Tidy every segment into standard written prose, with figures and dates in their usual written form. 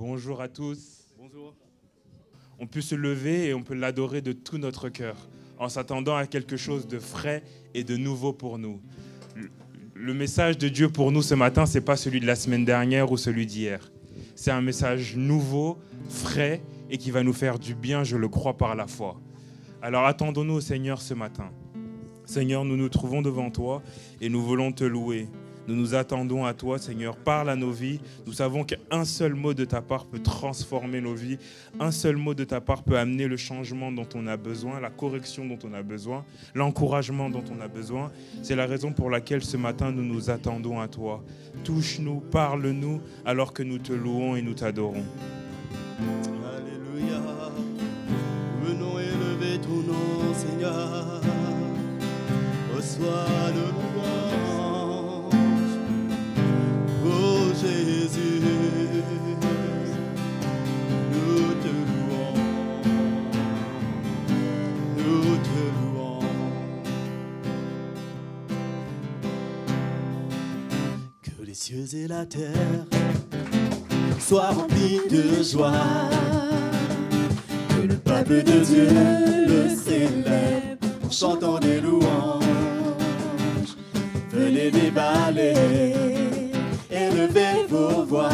Bonjour à tous. Bonjour. On peut se lever et on peut l'adorer de tout notre cœur, en s'attendant à quelque chose de frais et de nouveau pour nous. Le message de Dieu pour nous ce matin, ce n'est pas celui de la semaine dernière ou celui d'hier. C'est un message nouveau, frais et qui va nous faire du bien, je le crois par la foi. Alors attendons-nous au Seigneur ce matin. Seigneur, nous nous trouvons devant toi et nous voulons te louer. Nous nous attendons à toi, Seigneur. Parle à nos vies. Nous savons qu'un seul mot de ta part peut transformer nos vies. Un seul mot de ta part peut amener le changement dont on a besoin, la correction dont on a besoin, l'encouragement dont on a besoin. C'est la raison pour laquelle ce matin, nous nous attendons à toi. Touche-nous, parle-nous, alors que nous te louons et nous t'adorons. Alléluia. Venons élever ton nom, Seigneur. Reçois le louange. Oh Jésus, nous te louons. Nous te louons. Que les cieux et la terre soient remplis de joie. Que le peuple de Dieu le célèbre en chantant des louanges. Venez déballer, élevez vos voix.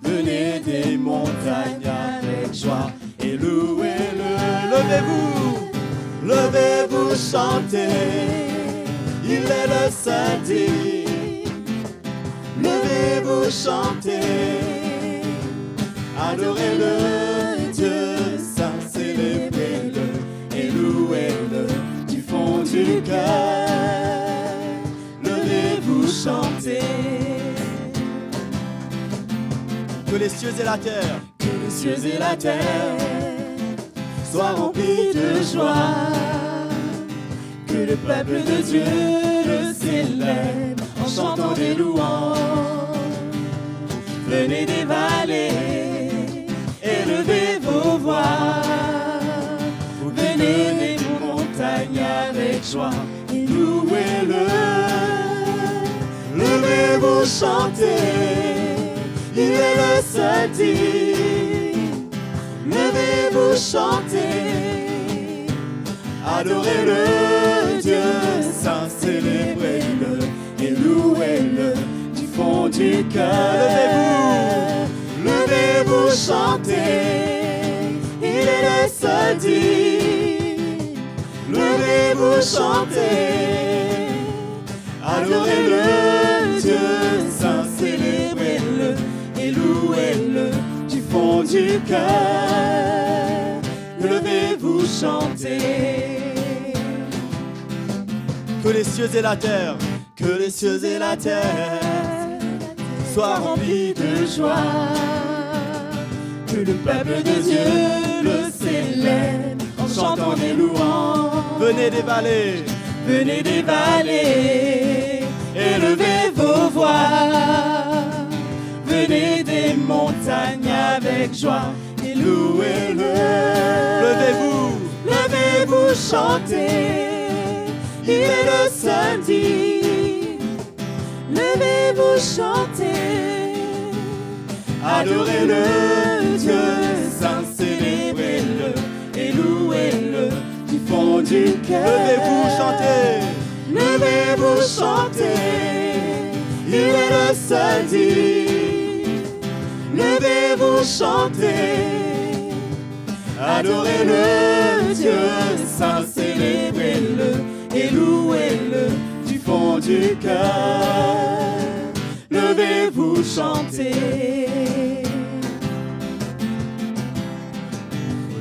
Venez des montagnes avec joie et louez-le. Levez-vous, levez-vous, chantez. Il est le seul digne. Levez-vous, chantez. Adorez-le, Dieu saint, célébrez-le et louez-le du fond du cœur. Levez-vous, chantez. Que les cieux et la terre, que les cieux et la terre soient remplis de joie. Que le peuple de Dieu le célèbre en chantant des louanges. Venez des vallées, élevez vos voix. Venez des montagnes avec joie et louez-le. Levez-vous, chantez, il est le seul digne. Levez-vous, chantez, adorez-le, Dieu saint, célébrez-le et louez-le du fond du cœur. Levez-vous, chantez, il est le seul digne. Levez-vous, chantez, adorez-le, Dieu saint, célébrez-le et louez-le du fond du cœur. Levez-vous, chantez. Que les cieux et la terre, que les cieux et la terre soient remplis de joie. Que le peuple de Dieu le célèbre en chantant des louanges. Venez des vallées, venez des vallées, élevez vos voix. Venez des montagnes avec joie et louez-le. Levez-vous, levez-vous, chantez. Il est le seul digne. Levez-vous, chantez. Adorez-le, Dieu saint, célébrez-le et louez-le du fond du cœur. Levez-vous, chantez. Levez-vous, chantez. Il est le seul digne. Levez-vous, chantez. Adorez-le, Dieu saint, célébrez-le et louez-le du fond du cœur. Levez-vous, chantez.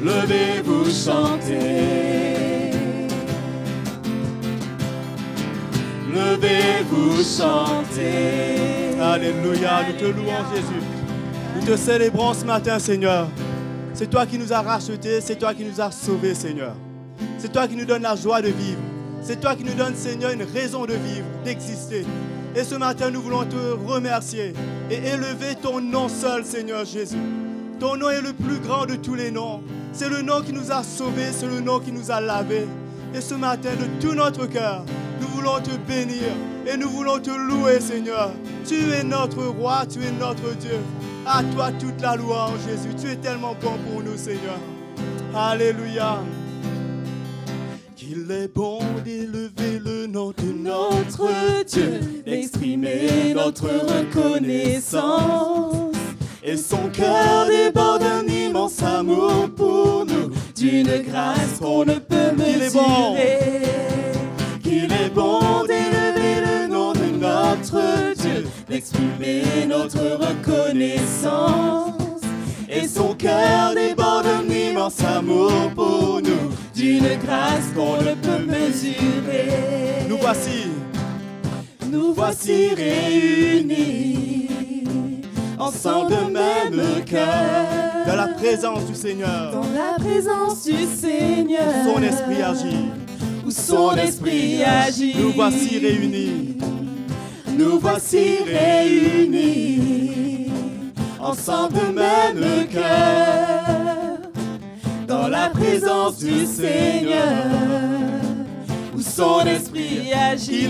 Levez-vous, chantez. Levez-vous, chantez. Alléluia, nous te louons, Jésus. Nous te célébrons ce matin, Seigneur. C'est toi qui nous as rachetés, c'est toi qui nous as sauvés, Seigneur. C'est toi qui nous donnes la joie de vivre. C'est toi qui nous donnes, Seigneur, une raison de vivre, d'exister. Et ce matin, nous voulons te remercier et élever ton nom seul, Seigneur Jésus. Ton nom est le plus grand de tous les noms. C'est le nom qui nous a sauvés, c'est le nom qui nous a lavés. Et ce matin, de tout notre cœur, nous voulons te bénir et nous voulons te louer, Seigneur. Tu es notre roi, tu es notre Dieu. À toi toute la louange, Jésus. Tu es tellement bon pour nous, Seigneur. Alléluia. Qu'il est bon d'élever le nom de notre Dieu, d'exprimer notre reconnaissance. Et son cœur déborde d'un immense amour pour nous, d'une grâce qu'on ne peut mesurer. Qu'il est bon d'élever le nom de notre Dieu, d'exprimer notre reconnaissance. Et son cœur déborde d'un immense amour pour nous, d'une grâce qu'on ne peut mesurer. Nous voici réunis, ensemble de même cœur, dans la présence du Seigneur, dans la présence du Seigneur, où son esprit agit, où son esprit agit. Nous voici réunis, nous voici réunis, ensemble de même cœur, dans la présence du Seigneur, où son esprit agit.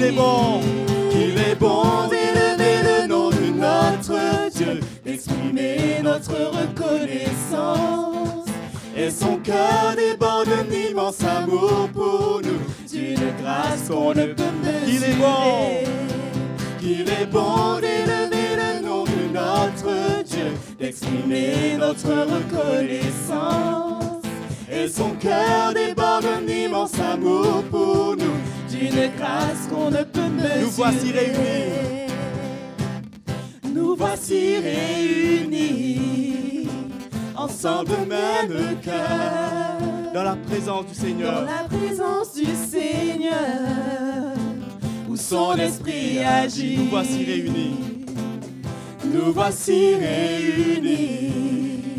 qu'il est bon d'élever le nom de notre Dieu, d'exprimer notre reconnaissance. Et son cœur déborde d'un immense amour pour nous, d'une grâce qu'on ne peut mesurer. Qu'il est bon d'élever le nom de notre Dieu, d'exprimer notre reconnaissance. Et son cœur déborde d'un immense amour pour nous, d'une grâce qu'on ne peut mesurer. Nous voici réunis. Nous voici réunis, ensemble de même cœur, dans la présence du Seigneur, dans la présence du Seigneur, où son esprit agit. Nous voici réunis. Nous voici réunis,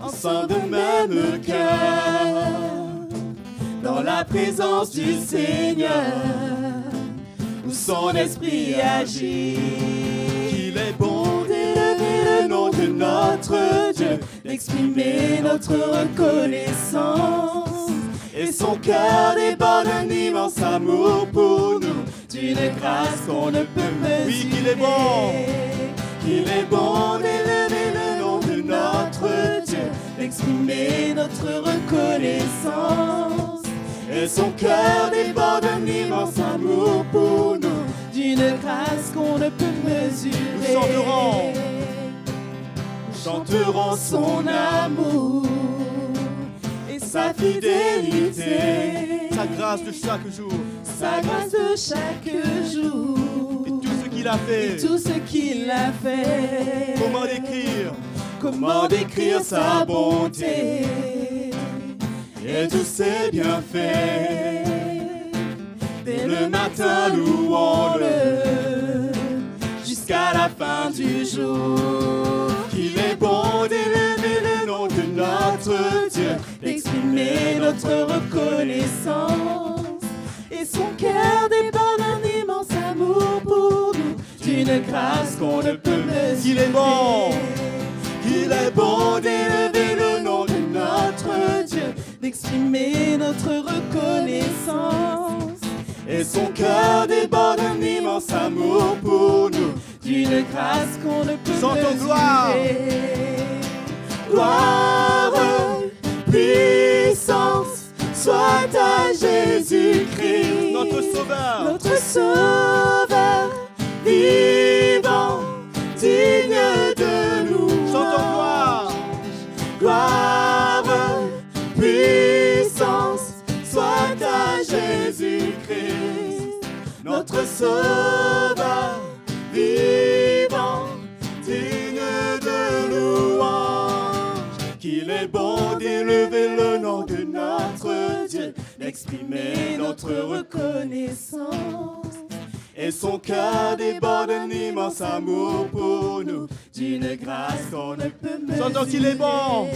ensemble de même cœur, dans la présence du Seigneur, où son esprit agit. Qu'il est bon d'élever le nom de notre Dieu, d'exprimer notre reconnaissance. Et son cœur déborde d'un immense amour pour nous, d'une grâce qu'on ne peut mesurer. Oui, qu'il est bon. Qu'il est bon d'élever le nom de notre Dieu, d'exprimer notre reconnaissance. Et son cœur déborde d'un immense amour pour nous, d'une grâce qu'on ne peut mesurer. Nous chanterons son amour et sa fidélité, sa grâce de chaque jour, sa grâce de chaque jour, et tout ce qu'il a fait. Et tout ce qu'il a fait. Comment décrire sa bonté et tous ses bienfaits. Dès le matin, louons-le jusqu'à la fin du jour. Qu'il est bon d'élever le nom de notre Dieu, d'exprimer notre reconnaissance. Et son cœur déborde d'un immense amour pour nous, d'une grâce qu'on ne peut mesurer. Qu'il est bon. Qu'il est bon d'élever le nom de notre Dieu, d'exprimer notre reconnaissance. Et son cœur déborde d'un immense amour pour nous, d'une grâce qu'on ne peut mesurer. Gloire. Gloire, puissance, soit à Jésus-Christ, notre Sauveur, vivant, digne de nous. Chantons gloire. Gloire, puissance, soit à Jésus-Christ, notre Sauveur, vivant, digne de louange. Qu'il est bon d'élever le nom de notre Dieu, d'exprimer notre reconnaissance. Et son cœur déborde d'un immense amour pour nous, d'une grâce qu'on ne peut mesurer. Chantons qu'il est bon.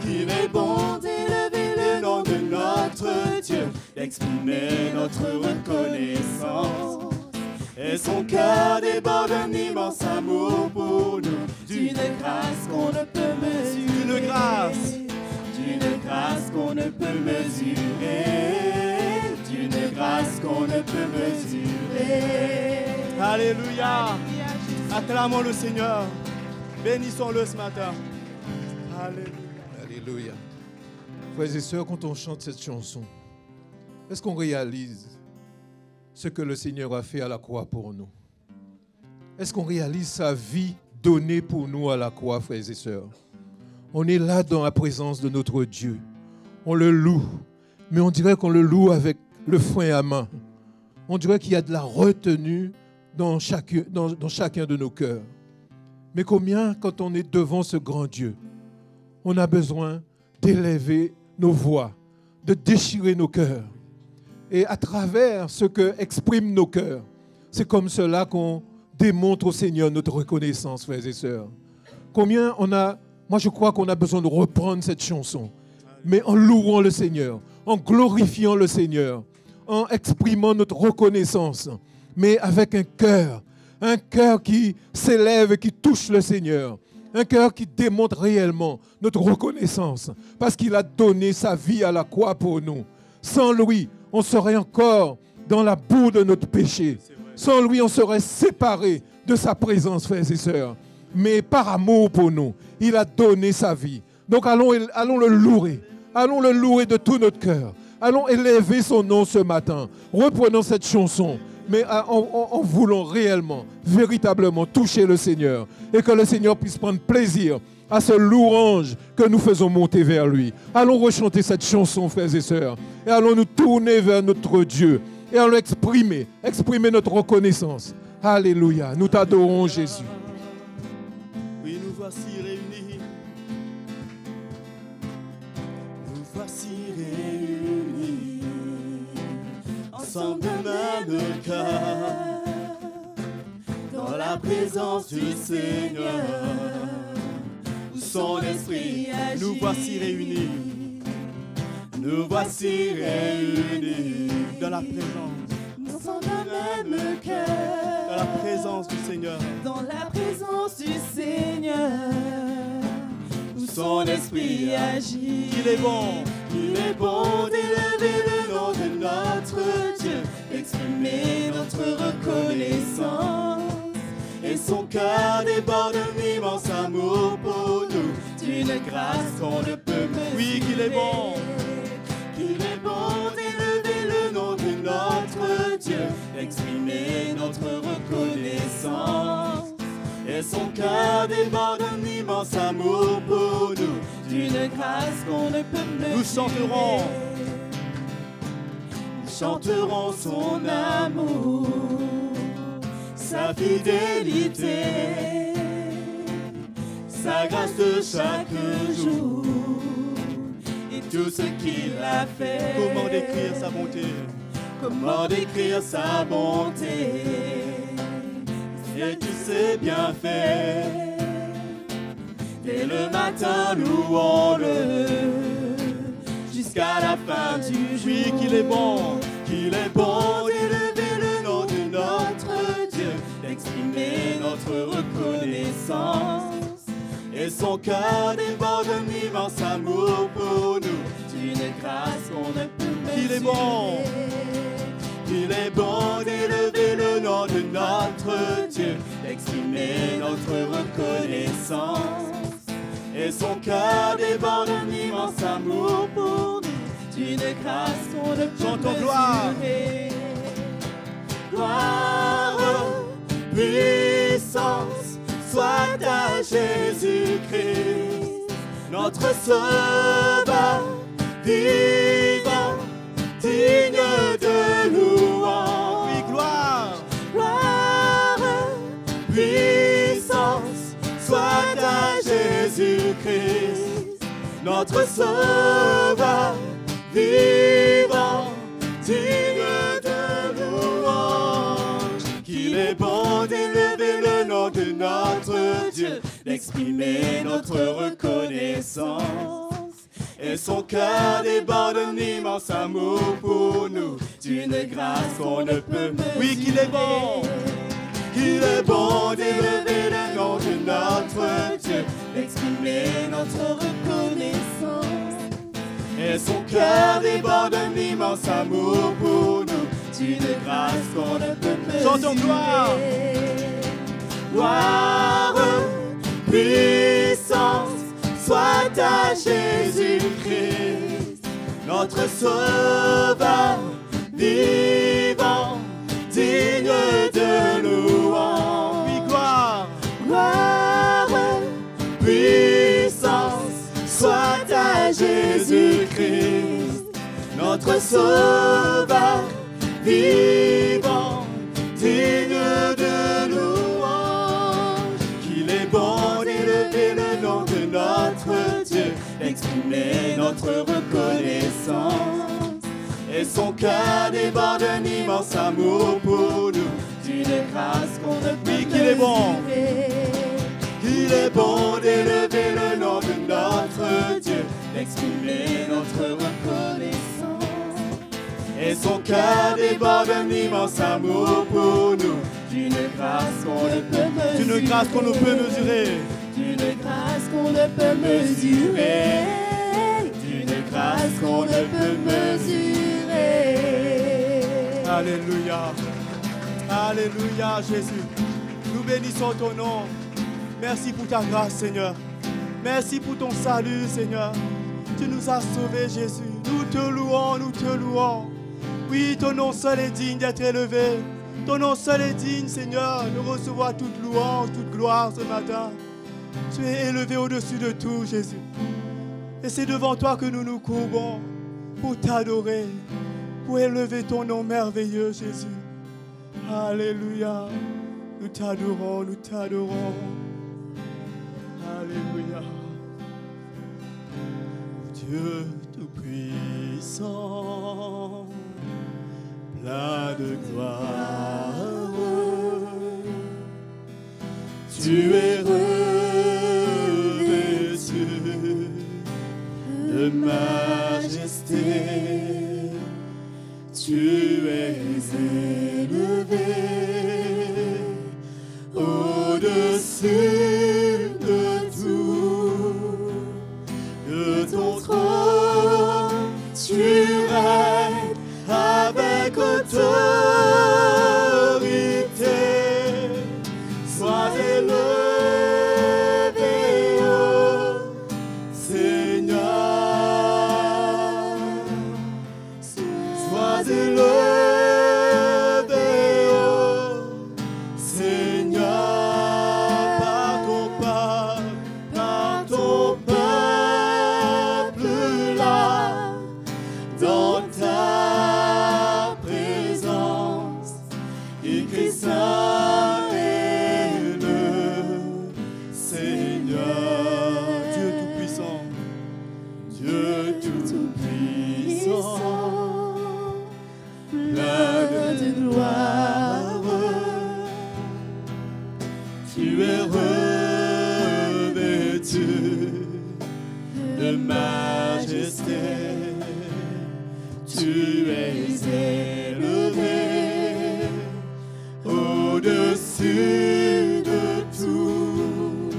Qu'il est bon d'élever le nom de notre Dieu, d'exprimer notre reconnaissance. Et son cœur déborde d'un immense amour pour nous, d'une grâce qu'on ne peut mesurer. D'une grâce qu'on ne peut mesurer. D'une grâce qu'on ne peut mesurer. Alléluia. Acclamons le Seigneur. Bénissons-le ce matin. Alléluia. Alléluia. Frères et sœurs, quand on chante cette chanson, est-ce qu'on réalise ce que le Seigneur a fait à la croix pour nous? Est-ce qu'on réalise sa vie donnée pour nous à la croix, frères et sœurs? On est là dans la présence de notre Dieu. On le loue, mais on dirait qu'on le loue avec le frein à main. On dirait qu'il y a de la retenue dans chacun de nos cœurs. Mais combien, quand on est devant ce grand Dieu, on a besoin d'élever nos voix, de déchirer nos cœurs. Et à travers ce que expriment nos cœurs, c'est comme cela qu'on démontre au Seigneur notre reconnaissance, frères et sœurs. Combien moi je crois qu'on a besoin de reprendre cette chanson, mais en louant le Seigneur, en glorifiant le Seigneur, en exprimant notre reconnaissance, mais avec un cœur qui s'élève et qui touche le Seigneur. Un cœur qui démontre réellement notre reconnaissance parce qu'il a donné sa vie à la croix pour nous. Sans lui, on serait encore dans la boue de notre péché. Sans lui, on serait séparés de sa présence, frères et sœurs. Mais par amour pour nous, il a donné sa vie. Donc allons le louer. Allons le louer de tout notre cœur. Allons élever son nom ce matin. Reprenons cette chanson, mais en voulant réellement, véritablement toucher le Seigneur et que le Seigneur puisse prendre plaisir à ce louange que nous faisons monter vers lui. Allons rechanter cette chanson, frères et sœurs, et allons nous tourner vers notre Dieu et allons exprimer notre reconnaissance. Alléluia, nous t'adorons Jésus. Oui, nous voici réunis. Nous voici réunis. Ensemble d'un même cœur. Dans la présence du Seigneur. Où son esprit agit. Nous voici réunis. Nous voici réunis. Dans la présence. Ensemble d'un même cœur. Dans la présence du Seigneur. Dans la présence du Seigneur, où son esprit agit. Il est bon d'élever le nom de notre Dieu, d'exprimer notre reconnaissance. et son cœur déborde d'un immense amour pour nous, d'une grâce qu'on ne peut mesurer. Oui, qu'il est bon d'élever le nom de notre Dieu, d'exprimer notre reconnaissance. et son cœur déborde d'un immense amour pour nous, d'une grâce qu'on ne peut mesurer. Nous chanterons son amour, sa fidélité, sa grâce de chaque jour et tout ce qu'il a fait. Comment décrire sa bonté? Comment décrire sa bonté Et tu sais bien fait. Dès le matin, louons-le jusqu'à la fin du jour. Oui, qu'il est bon d'élever le nom de notre Dieu, d'exprimer notre reconnaissance. et son cœur déborde d'un immense amour pour nous. D'une grâce qu'on ne peut mesurer. Qu'il est bon d'élever le nom de notre Dieu, d'exprimer notre reconnaissance. et son cœur déborde d'un immense amour pour nous. D'une grâce qu'on ne peut Chantons mesurer. Gloire, Puissance soit à Jésus-Christ, notre Sauveur vivant, digne de louange. Oui, gloire, puissance soit à Jésus-Christ, notre Sauveur vivant, digne de louange. Qu'il est bon d'élever le nom de notre Dieu, d'exprimer notre reconnaissance. Et son cœur déborde d'un immense amour pour nous, d'une grâce qu'on ne peut mesurer. Oui, qu'il est bon d'élever le nom de notre Dieu, d'exprimer notre reconnaissance. et son cœur déborde d'un immense amour pour nous, d'une grâce qu'on ne peut mesurer. Chantons gloire, puissance soit à Jésus-Christ, notre Sauveur vivant, digne de louange. Oui, gloire, gloire, puissance soit à Jésus-Christ, notre Sauveur vivant, digne de louange. Qu'il est bon d'élever le nom de notre Dieu, d'exprimer notre reconnaissance. Et son cœur déborde d'un immense amour pour nous, d'une grâce qu'on ne peut mesurer. Qu'il est bon. Il est bon d'élever le nom de notre Dieu, d'exprimer notre reconnaissance. Et son cœur déborde d'un immense amour pour nous, d'une grâce qu'on ne peut mesurer. D'une grâce qu'on ne peut mesurer. D'une grâce qu'on ne peut mesurer. D'une grâce qu'on ne peut mesurer. Alléluia. Alléluia, Jésus. Nous bénissons ton nom. Merci pour ta grâce, Seigneur. Merci pour ton salut, Seigneur. Tu nous as sauvés, Jésus. Nous te louons, nous te louons. Oui, ton nom seul est digne d'être élevé. Ton nom seul est digne, Seigneur, de recevoir toute louange, toute gloire ce matin. Tu es élevé au-dessus de tout, Jésus. Et c'est devant toi que nous nous courbons pour t'adorer, pour élever ton nom merveilleux, Jésus. Alléluia. Nous t'adorons, nous t'adorons. Alléluia. Dieu tout-puissant, plein de gloire, tu es revêtu de majesté, tu es élevé au-dessus de tout, de ton trône tu règnes avec autorité. Sois élevé, ô Seigneur. Sois élevé, ô Seigneur, par ton peuple là, dans ta présence, écrit saint est le Seigneur. Dieu tout-puissant, Dieu tout-puissant, plein de gloire, tu es revêtu de majesté, tu es élevé au-dessus de tout,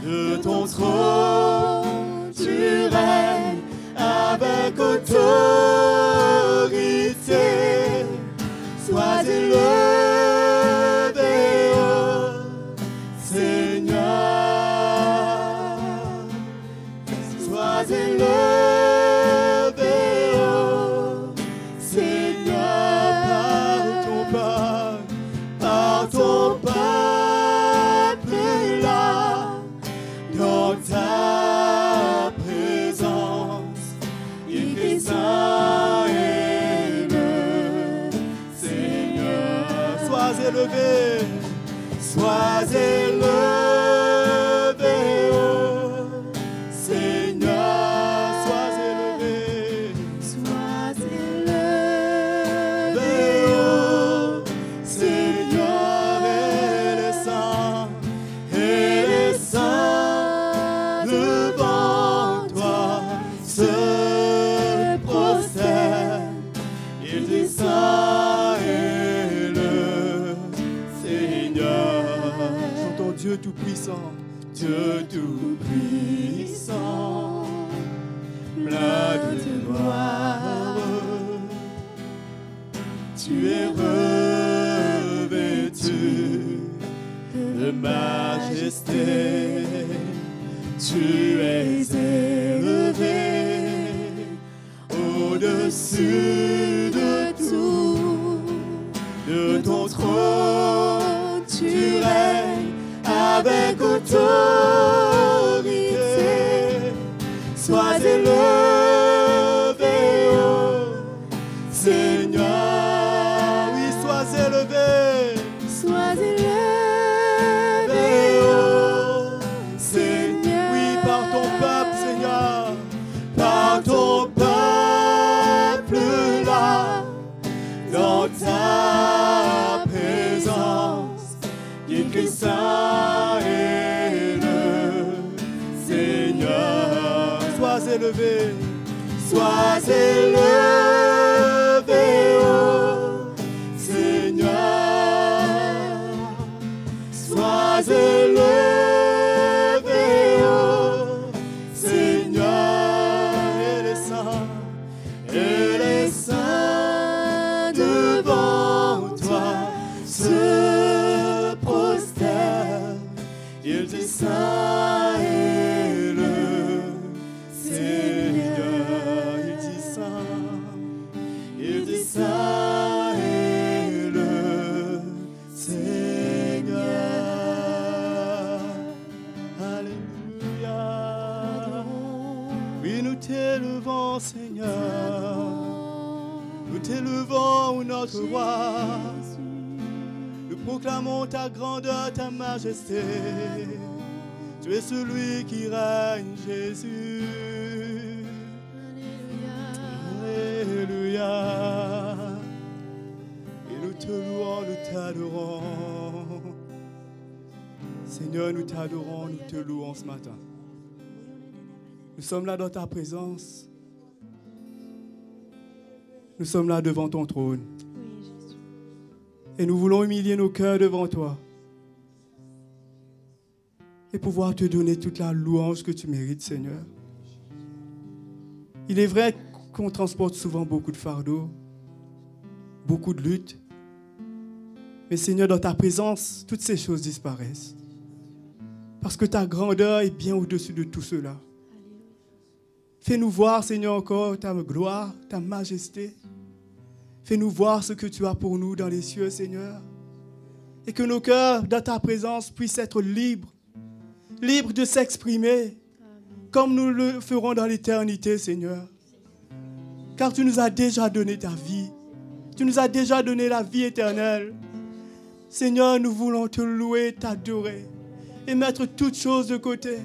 de ton trône tu règnes avec autorité. Sois élevé, ô Seigneur. Sois élevé, ô Seigneur, par ton peuple là, dans ta présence, écrit saint est le Seigneur. Sois élevé, sois élevé, ô Seigneur, sois élevé. Sois élevé, ô Seigneur, et les saints devant toi se prosternent. Il dit saint est le Seigneur. Chantons Dieu tout-puissant, Dieu tout-puissant, plein de gloire, tu es revêtu de majesté, Tu es élevé au-dessus de tout. De ton trône, tu règnes avec autorité. Sois élevé, oh Seigneur. Oui, sois élevé. Sois élevé, oh Seigneur. Oui, par ton peuple, Seigneur. Par ton peuple là, dans ta présence, il crie saint est le Seigneur. Sois élevé, sois élevé, oh Seigneur. Sois élevé, oh Seigneur. Et les saints devant toi se prosternent. Il dit saint est le Seigneur. Il dit saint est le Seigneur. Alléluia. Oui, nous t'élevons, Seigneur. Nous t'élevons, notre roi. Nous proclamons ta grandeur, ta majesté. Tu es celui qui règne, Jésus. Alléluia. Et nous te louons, nous t'adorons. Seigneur, nous t'adorons, nous te louons ce matin. Nous sommes là dans ta présence. Nous sommes là devant ton trône. Et nous voulons humilier nos cœurs devant toi. Et pouvoir te donner toute la louange que tu mérites, Seigneur. Il est vrai qu'on transporte souvent beaucoup de fardeaux, beaucoup de luttes. Mais Seigneur, dans ta présence, toutes ces choses disparaissent. Parce que ta grandeur est bien au-dessus de tout cela. Fais-nous voir, Seigneur, encore ta gloire, ta majesté. Fais-nous voir ce que tu as pour nous dans les cieux, Seigneur. Et que nos cœurs, dans ta présence, puissent être libres. Libres de s'exprimer comme nous le ferons dans l'éternité, Seigneur. Car tu nous as déjà donné ta vie. Tu nous as déjà donné la vie éternelle. Seigneur, nous voulons te louer, t'adorer et mettre toutes choses de côté.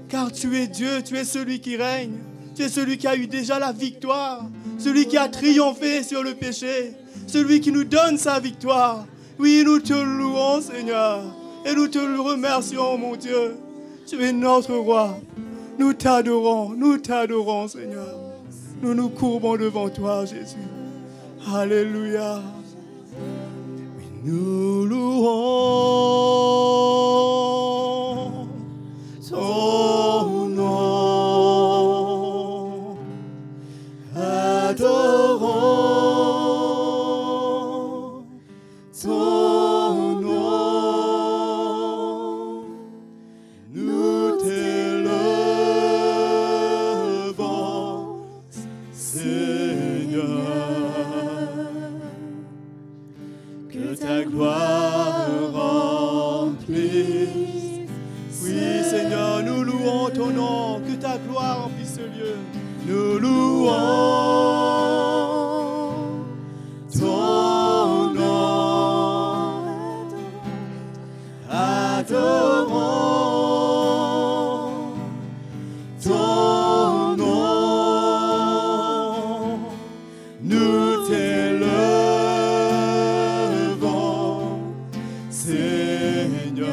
Car tu es Dieu, tu es celui qui règne. Tu es celui qui a eu déjà la victoire. Celui qui a triomphé sur le péché. Celui qui nous donne sa victoire. Oui, nous te louons, Seigneur. Et nous te remercions, mon Dieu. Tu es notre roi. Nous t'adorons, Seigneur. Nous nous courbons devant toi, Jésus. Alléluia. Oui, nous louons ton nom. Adorons ton nom. Nous t'élevons, Seigneur. Que ta gloire remplisse. Oui, Seigneur, nous louons ton nom. Que ta gloire remplisse ce lieu. Nous louons ton nom. Adorons ton nom. Nous t'élevons, Seigneur.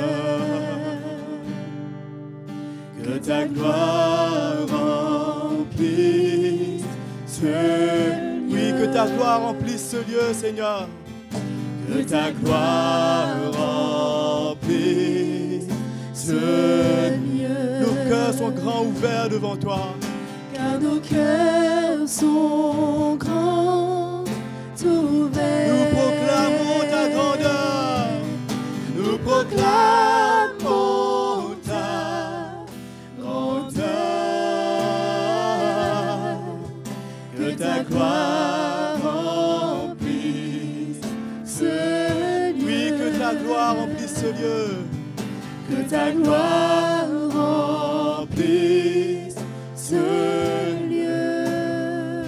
Que ta gloire remplisse oui, que ta gloire remplisse ce lieu, Seigneur. Que ta gloire remplisse ce lieu. Nos cœurs sont grands ouverts devant toi. Car nos cœurs sont grands ouverts. Nous proclamons ta grandeur. Nous proclamons ta lieu. Que ta gloire remplisse ce lieu.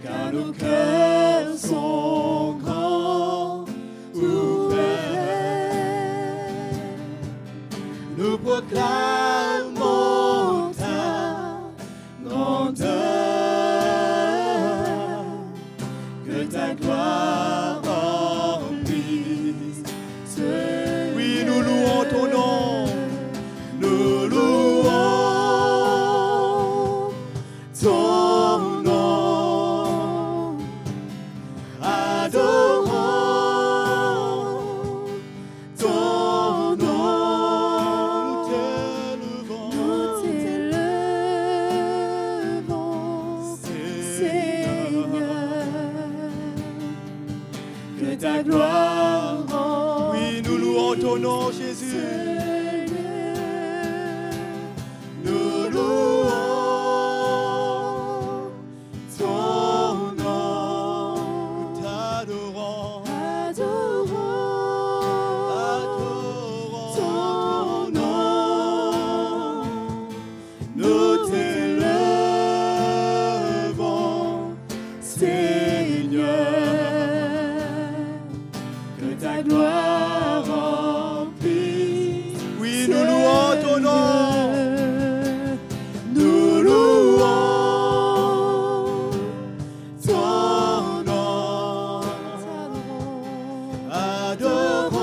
Car nos cœurs sont grands ouverts. Nous proclamons ta grandeur. Que ta gloire remplisse ce lieu. Oui, nous louons ton nom. Nous louons ton nom. Adorons ton nom. Nous t'élevons, Seigneur. Que ta gloire remplisse. Oui, nous louons ton nom, Jésus. Nous louons ton nom. Nous t'adorons. Adorons ton nom. Nous t'élevons, Seigneur. Que ta gloire remplisse. Oui, nous louons ton nom. Nous louons ton nom. Adorons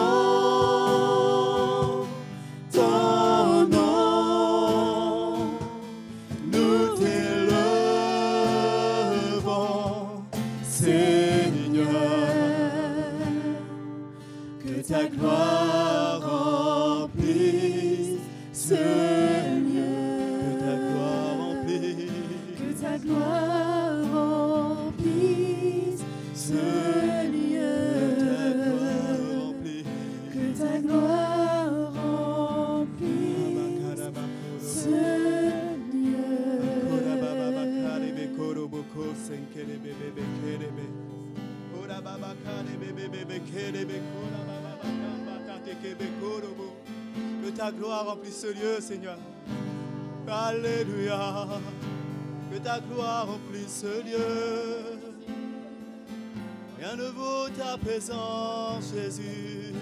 ton nom. Nous t'élevons, Seigneur. Que ta gloire remplisse ce lieu. Que ta gloire remplisse ce lieu. Que ta gloire remplisse ce lieu. Que ta gloire remplisse ce lieu, Seigneur. Alléluia. Que ta gloire remplisse ce lieu. Rien ne vaut ta présence, Jésus.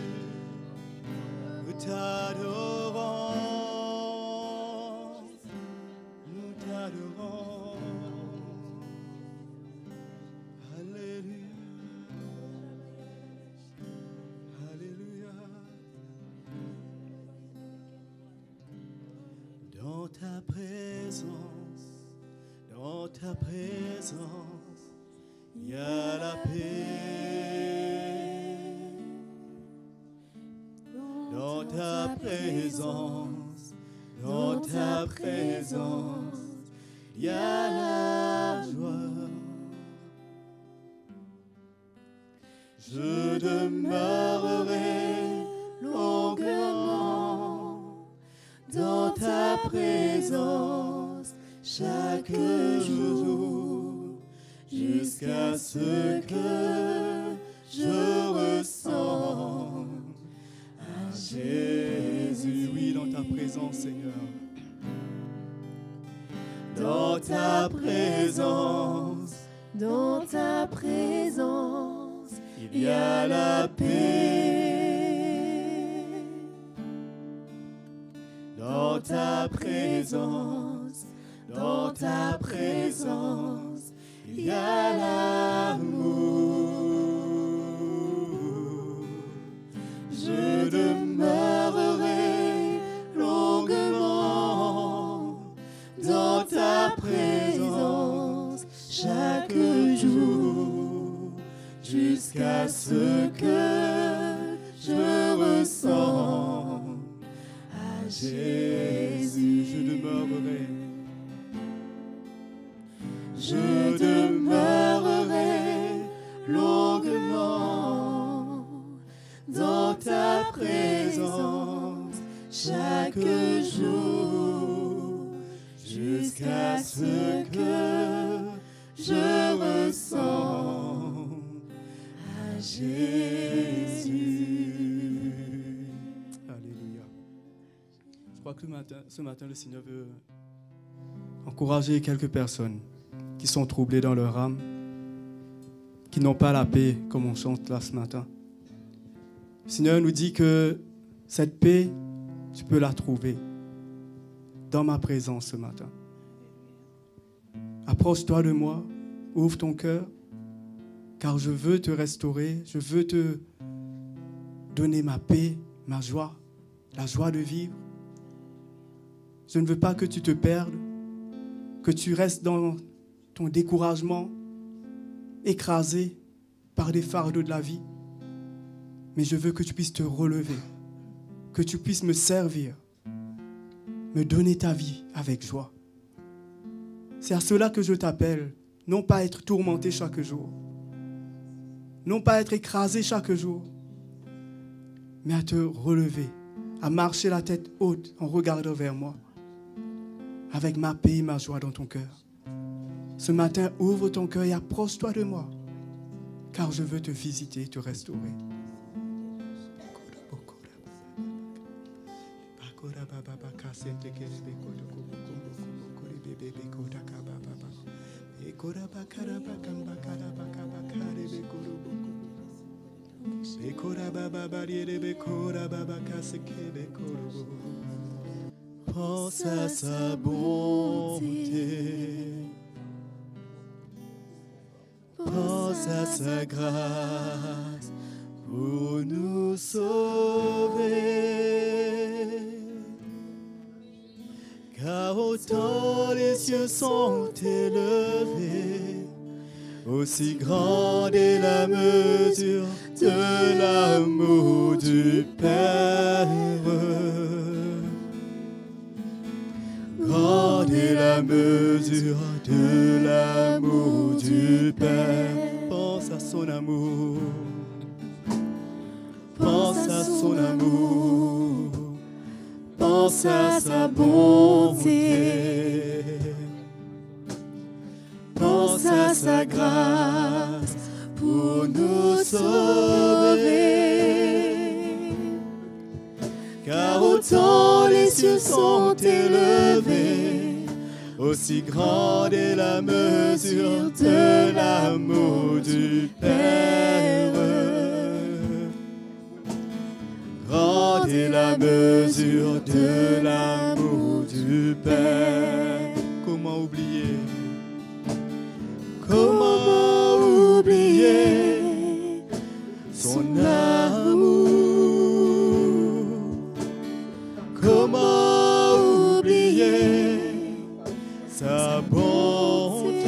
Nous t'adorons. Nous t'adorons. Alléluia. Alléluia. Dans ta présence, il y a la paix. Dans ta présence, il y a la joie. Je demeurerai longuement dans ta présence chaque jour, jusqu'à ce que je ressens à Jésus. Oui, dans ta présence, Seigneur. Dans ta présence, il y a la paix. Dans ta présence, il y a l'amour. Je demeurerai longuement dans ta présence chaque jour, jusqu'à ce que je ressens à Jésus. Je demeurerai longuement dans ta présence chaque jour, jusqu'à ce que je ressens à Jésus. crois que ce matin, le Seigneur veut encourager quelques personnes qui sont troublées dans leur âme, qui n'ont pas la paix, comme on chante là ce matin. Le Seigneur nous dit que cette paix, tu peux la trouver dans ma présence ce matin. Approche-toi de moi, ouvre ton cœur, car je veux te restaurer, je veux te donner ma paix, ma joie, la joie de vivre. Je ne veux pas que tu te perdes, que tu restes dans ton découragement, écrasé par des fardeaux de la vie. Mais je veux que tu puisses te relever, que tu puisses me servir, me donner ta vie avec joie. C'est à cela que je t'appelle, non pas être tourmenté chaque jour, non pas être écrasé chaque jour, mais à te relever, à marcher la tête haute en regardant vers moi, avec ma paix et ma joie dans ton cœur. Ce matin, ouvre ton cœur et approche-toi de moi, car je veux te visiter et te restaurer. Pense à sa bonté, pense à sa grâce pour nous sauver. Car autant les cieux sont élevés, aussi grande est la mesure de l'amour du Père. Grande est la mesure de l'amour du Père. Pense à son amour, pense à son amour, pense à sa bonté, pense à sa grâce pour nous sauver. Car autant les cieux sont élevés, aussi grande est la mesure de l'amour du Père. Grande est la mesure de l'amour du Père. Comment oublier? Comment oublier son amour? Comment oublier sa bonté?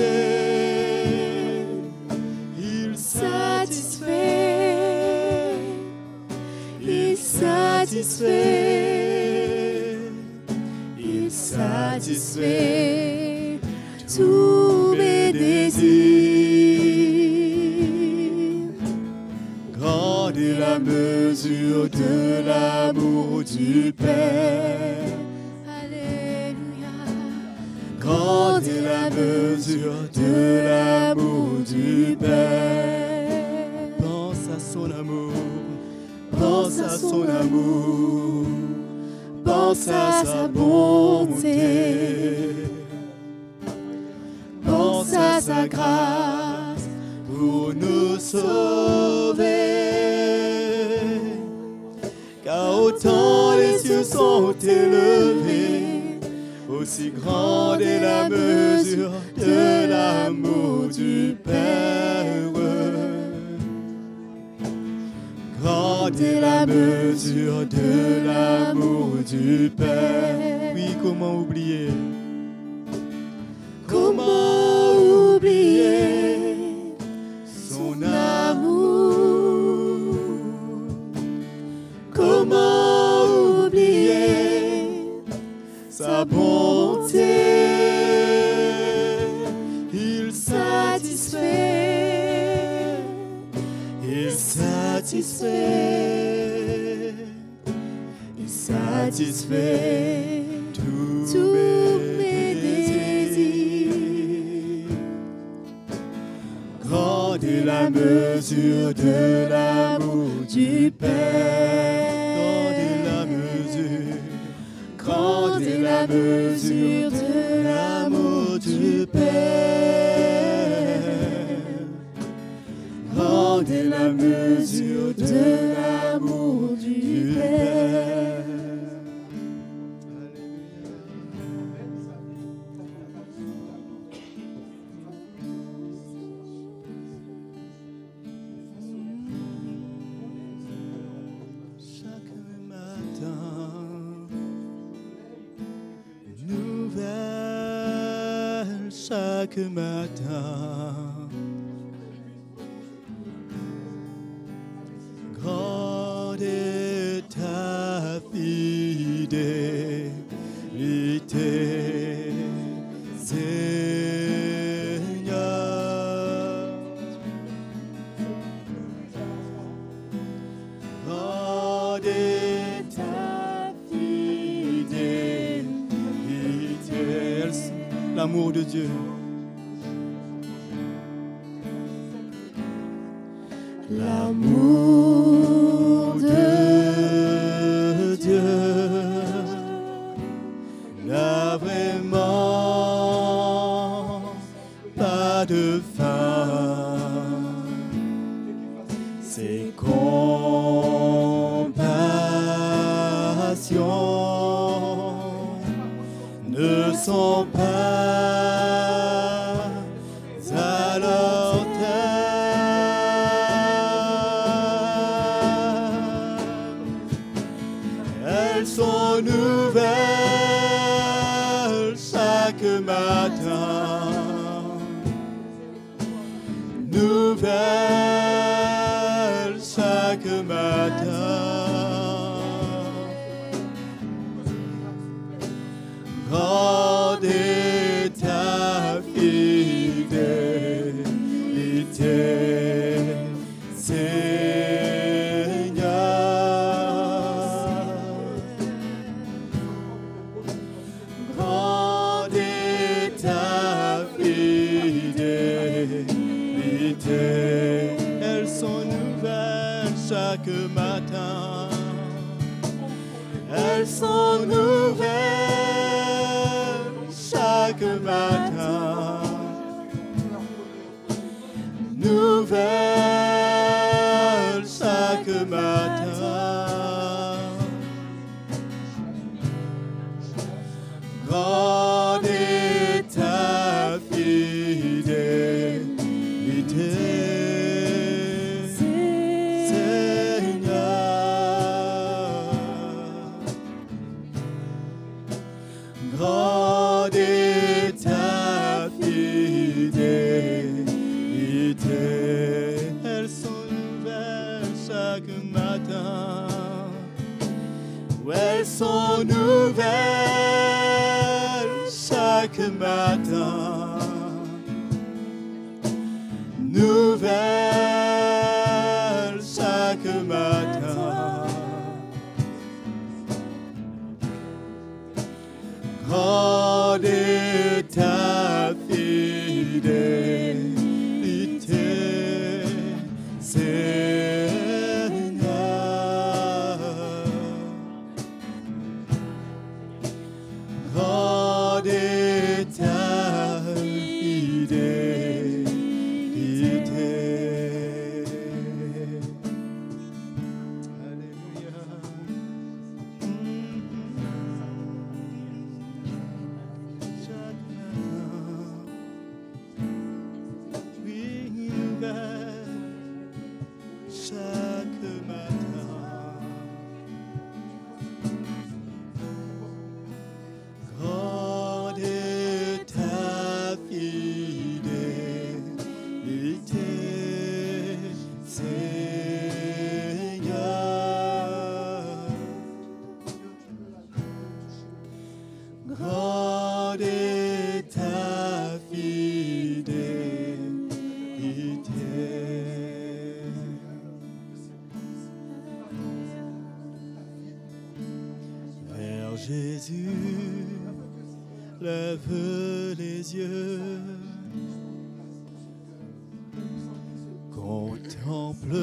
Il satisfait, il satisfait, il satisfait tous mes désirs. Grande est la mesure de l'amour du Père. Alléluia. Grande est la mesure de l'amour du Père. Pense à son amour, pense à son amour, pense à sa bonté, pense à sa grâce pour nous sauver. Car autant les cieux sont élevés, aussi grande est la mesure de l'amour du Père. Grande est la mesure de l'amour du Père. Oui, comment oublier? Comment oublier son amour? Comment oublier sa bonté? Il satisfait, il satisfait, il satisfait tous mes désirs. Grande est la mesure de l'amour du Père. Grande est la mesure, grande Grande est la mesure de l'amour du Père. Grande est la mesure de l'amour du Père. Chaque matin, grande est ta fidélité, Seigneur. Grande est ta fidélité, l'amour de Dieu. L'amour de Dieu n'a vraiment pas de fin. Ses compassions ne sont pas à leur terme. Elles sont nouvelles chaque matin. Nouvelles chaque matin. Grande est ta fidélité, Seigneur. Grande est ta fidélité. Elles sont nouvelles chaque matin. Elles sont nouvelles chaque matin. Nouvelles chaque matin. Grande est ta fidélité, Seigneur. Grande est ta fidélité. Elles sont nouvelles chaque matin. Elles sont nouvelles chaque matin. Nouvelles chaque matin. Grande est ta fidélité, Seigneur. Grande est ta fidélité. Alléluia. Chaque matin, oui, nouvelle, chaque matin. Grande est ta fidélité, Seigneur. Grande est ta fidélité. Vers Jésus, lève les yeux, contemple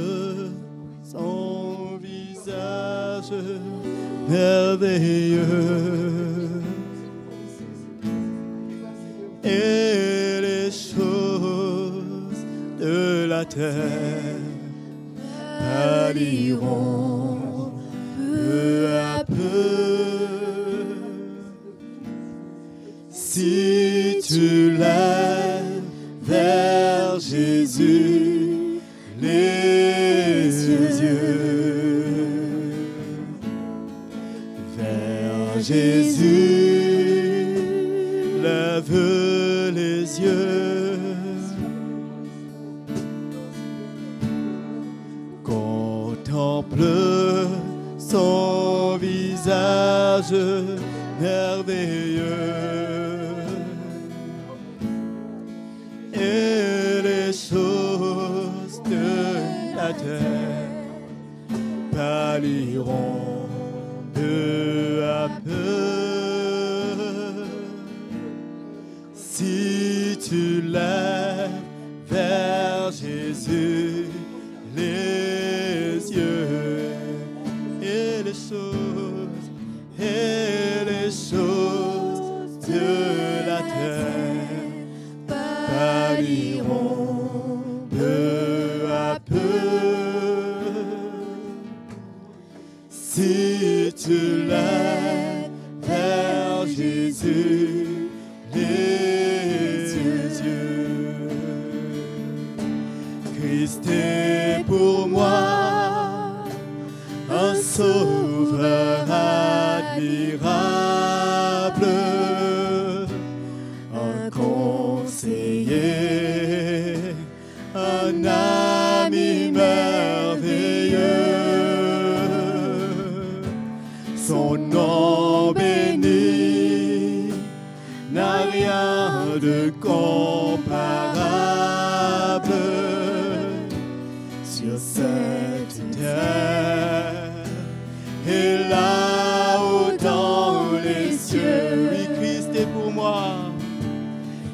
son visage merveilleux. terre pâliront peu à peu. Si tu lèves vers Jésus les yeux, vers Jésus, lève les yeux. Contemple son visage merveilleux et les choses de la terre pâliront peu à peu. Si tu lèves vers Jésus les yeux et les choses de la terre pâliront peu à peu. Si tu lèves vers Jésus les yeux, Christ est pour moi un sauveur admirable, un conseiller, un ami merveilleux. Son nom béni n'a rien de comparable sur cette terre et là-haut dans les cieux. Oui, Christ est pour moi,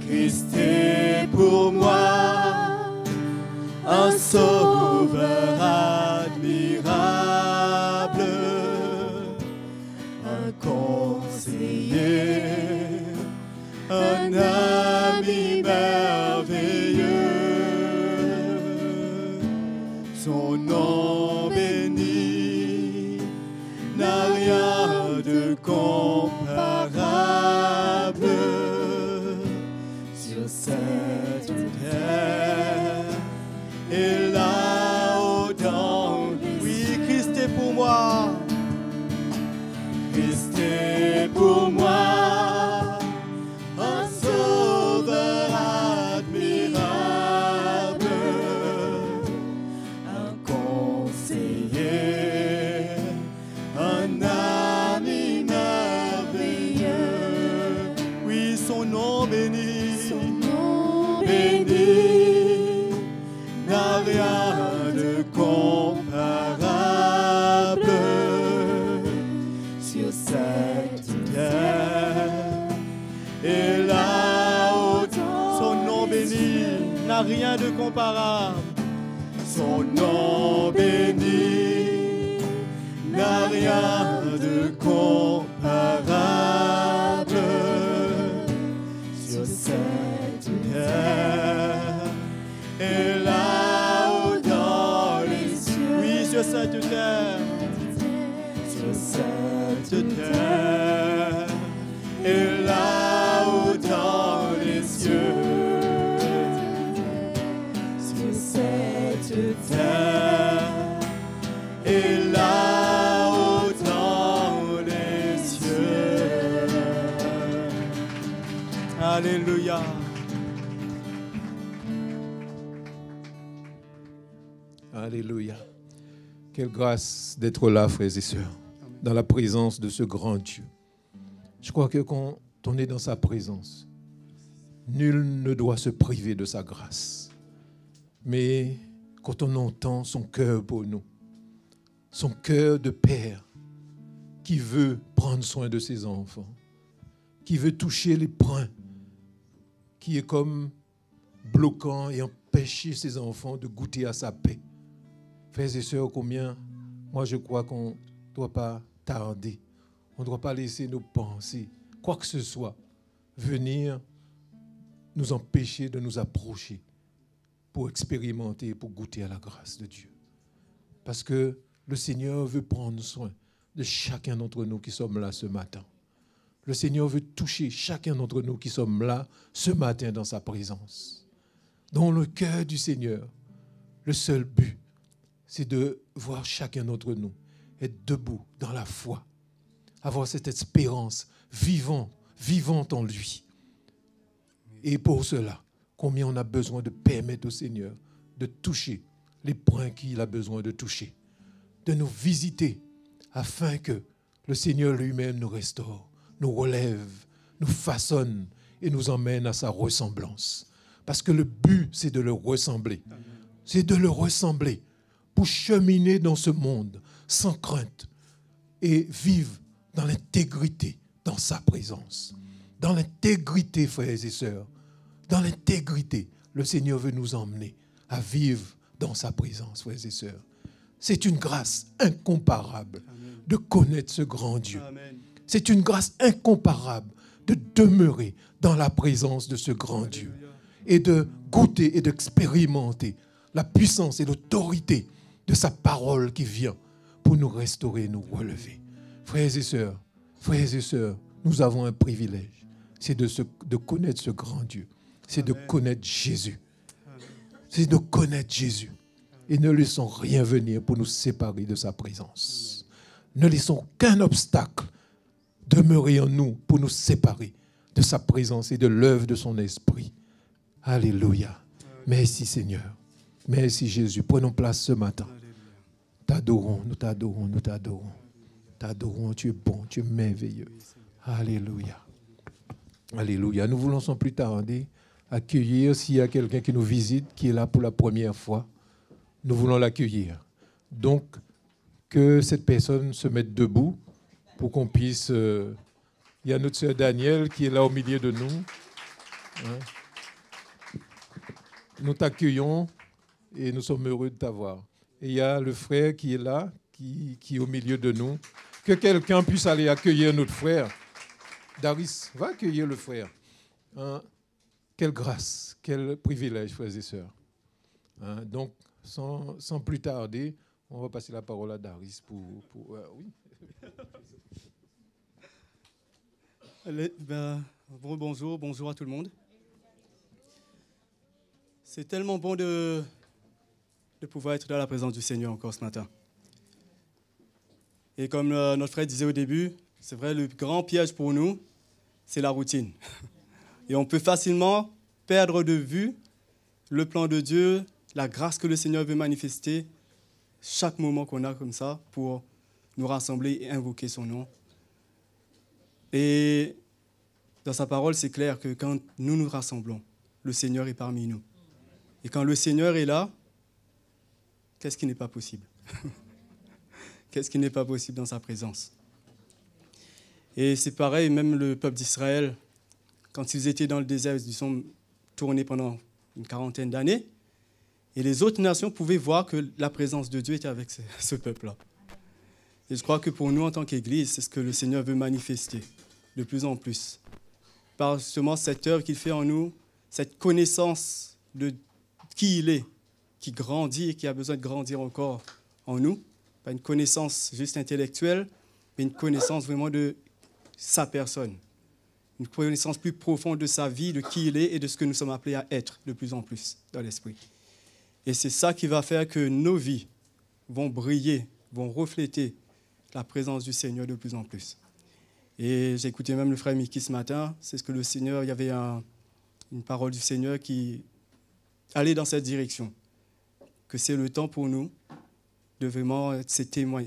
Christ est pour moi, un sauveur admirable, un conseiller, un ami merveilleux. Son nom béni n'a rien de comparable sur cette terre et là-haut dans. Oui, Christ est pour moi, Christ est pour moi, un sauveur admirable, un conseiller, un ami merveilleux. Oui, son nom béni, béni, n'a rien de comparable sur cette terre et là-haut. Son nom béni n'a rien de comparable. Son nom béni n'a rien de comparable sur cette terre et là-haut dans les cieux. Oui, sur cette terre, sur cette terre et là-haut dans les cieux, sur cette terre et là-haut dans les cieux. Alléluia. Alléluia. Quelle grâce d'être là, frères et sœurs, dans la présence de ce grand Dieu. Je crois que quand on est dans sa présence, nul ne doit se priver de sa grâce. Mais quand on entend son cœur pour nous, son cœur de père qui veut prendre soin de ses enfants, qui veut toucher les points, qui est comme bloquant et empêcher ses enfants de goûter à sa paix. Frères et sœurs, combien, moi je crois qu'on ne doit pas tarder, on ne doit pas laisser nos pensées, quoi que ce soit, venir nous empêcher de nous approcher pour expérimenter, pour goûter à la grâce de Dieu. Parce que le Seigneur veut prendre soin de chacun d'entre nous qui sommes là ce matin. Le Seigneur veut toucher chacun d'entre nous qui sommes là ce matin dans sa présence. Dans le cœur du Seigneur, le seul but, c'est de voir chacun d'entre nous être debout dans la foi, avoir cette espérance vivante en lui. Et pour cela, combien on a besoin de permettre au Seigneur de toucher les points qu'il a besoin de toucher, de nous visiter afin que le Seigneur lui-même nous restaure, nous relève, nous façonne et nous emmène à sa ressemblance. Parce que le but, c'est de le ressembler. C'est de le ressembler pour cheminer dans ce monde sans crainte et vivre dans l'intégrité, dans sa présence. Dans l'intégrité, frères et sœurs, dans l'intégrité, le Seigneur veut nous emmener à vivre dans sa présence, frères et sœurs. C'est une grâce incomparable de connaître ce grand Dieu. C'est une grâce incomparable de demeurer dans la présence de ce grand Dieu et de goûter et d'expérimenter la puissance et l'autorité de sa parole qui vient pour nous restaurer, nous relever. Frères et sœurs, nous avons un privilège, c'est de connaître ce grand Dieu, c'est de connaître Jésus. C'est de connaître Jésus. Et ne laissons rien venir pour nous séparer de sa présence. Ne laissons aucun obstacle demeurer en nous pour nous séparer de sa présence et de l'œuvre de son esprit. Alléluia. Merci Seigneur. Merci Jésus. Prenons place ce matin. T'adorons, nous t'adorons, nous t'adorons. T'adorons, tu es bon, tu es merveilleux. Alléluia. Alléluia. Nous voulons sans plus tarder accueillir, s'il y a quelqu'un qui nous visite, qui est là pour la première fois, nous voulons l'accueillir. Donc, que cette personne se mette debout pour qu'on puisse... il y a notre sœur Danielle qui est là au milieu de nous. Nous t'accueillons et nous sommes heureux de t'avoir. Et il y a le frère qui est là, qui est au milieu de nous. Que quelqu'un puisse aller accueillir notre frère. Daris, va accueillir le frère. Quelle grâce, quel privilège, frères et sœurs. Donc, sans plus tarder, on va passer la parole à Daris pour oui. Bonjour à tout le monde. C'est tellement bon de pouvoir être dans la présence du Seigneur encore ce matin. Et comme notre frère disait au début, c'est vrai, le grand piège pour nous, c'est la routine. Et on peut facilement perdre de vue le plan de Dieu, la grâce que le Seigneur veut manifester chaque moment qu'on a comme ça pour nous rassembler et invoquer son nom. Et dans sa parole, c'est clair que quand nous nous rassemblons, le Seigneur est parmi nous. Et quand le Seigneur est là, qu'est-ce qui n'est pas possible? Qu'est-ce qui n'est pas possible dans sa présence? Et c'est pareil, même le peuple d'Israël, quand ils étaient dans le désert, ils sont tournés pendant une quarantaine d'années. Et les autres nations pouvaient voir que la présence de Dieu était avec ce peuple-là. Et je crois que pour nous, en tant qu'Église, c'est ce que le Seigneur veut manifester de plus en plus. Par justement cette œuvre qu'il fait en nous, cette connaissance de qui il est, qui grandit et qui a besoin de grandir encore en nous. Pas une connaissance juste intellectuelle, mais une connaissance vraiment de sa personne. Une connaissance plus profonde de sa vie, de qui il est et de ce que nous sommes appelés à être de plus en plus dans l'esprit. Et c'est ça qui va faire que nos vies vont briller, vont refléter la présence du Seigneur de plus en plus. Et j'ai écouté même le frère Mickey ce matin, c'est ce que le Seigneur, il y avait une parole du Seigneur qui allait dans cette direction, que c'est le temps pour nous de vraiment être ses témoins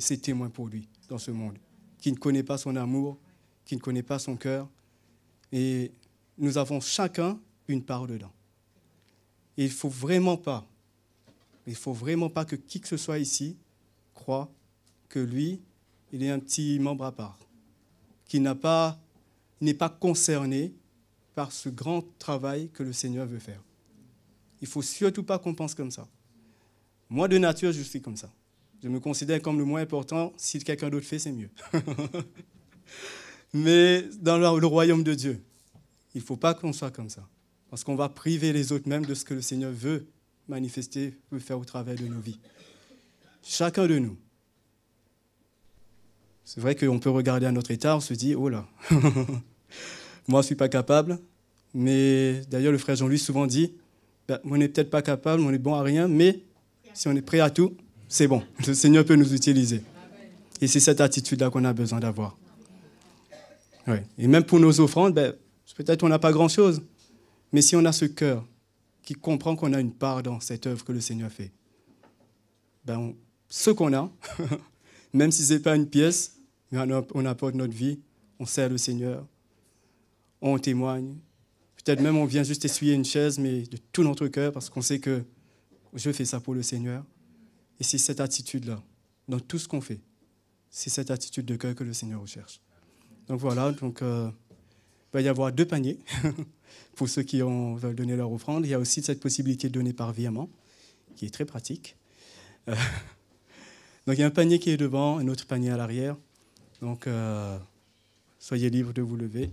pour lui dans ce monde, qui ne connaît pas son amour, qui ne connaît pas son cœur. Et nous avons chacun une part dedans. Et il ne faut vraiment pas que qui que ce soit ici croit que lui, il est un petit membre à part, qui n'est pas concerné par ce grand travail que le Seigneur veut faire. Il ne faut surtout pas qu'on pense comme ça. Moi, de nature, je suis comme ça. Je me considère comme le moins important. Si quelqu'un d'autre fait, c'est mieux. Mais dans le royaume de Dieu, il ne faut pas qu'on soit comme ça. Parce qu'on va priver les autres même de ce que le Seigneur veut manifester, veut faire au travers de nos vies. Chacun de nous. C'est vrai qu'on peut regarder à notre état, on se dit, oh là, moi je ne suis pas capable. Mais d'ailleurs, le frère Jean-Louis souvent dit, ben, on n'est peut-être pas capable, on est bon à rien, mais si on est prêt à tout, c'est bon. Le Seigneur peut nous utiliser. Et c'est cette attitude-là qu'on a besoin d'avoir. Ouais. Et même pour nos offrandes, ben, peut-être on n'a pas grand-chose, mais si on a ce cœur qui comprend qu'on a une part dans cette œuvre que le Seigneur fait, ben, ce qu'on a, même si ce n'est pas une pièce, mais on apporte notre vie, on sert le Seigneur, on témoigne. Peut-être même on vient juste essuyer une chaise, mais de tout notre cœur, parce qu'on sait que je fais ça pour le Seigneur. Et c'est cette attitude-là, dans tout ce qu'on fait. C'est cette attitude de cœur que le Seigneur recherche. Donc voilà, il va y avoir 2 paniers pour ceux qui veulent donner leur offrande. Il y a aussi cette possibilité de donner par virement, qui est très pratique. Donc il y a un panier qui est devant, un autre panier à l'arrière. Donc soyez libres de vous lever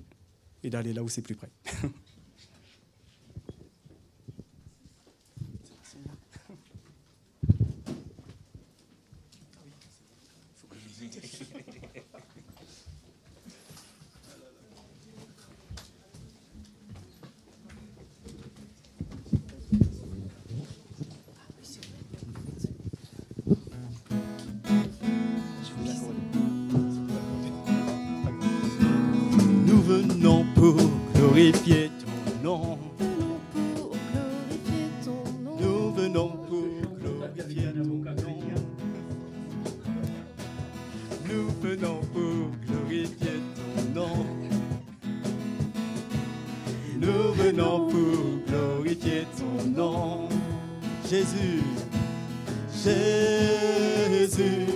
et d'aller là où c'est plus près. Nous venons pour glorifier ton nom. Nous venons pour glorifier ton nom. Nous venons pour glorifier ton nom. Nous venons pour glorifier ton nom. Jésus, Jésus,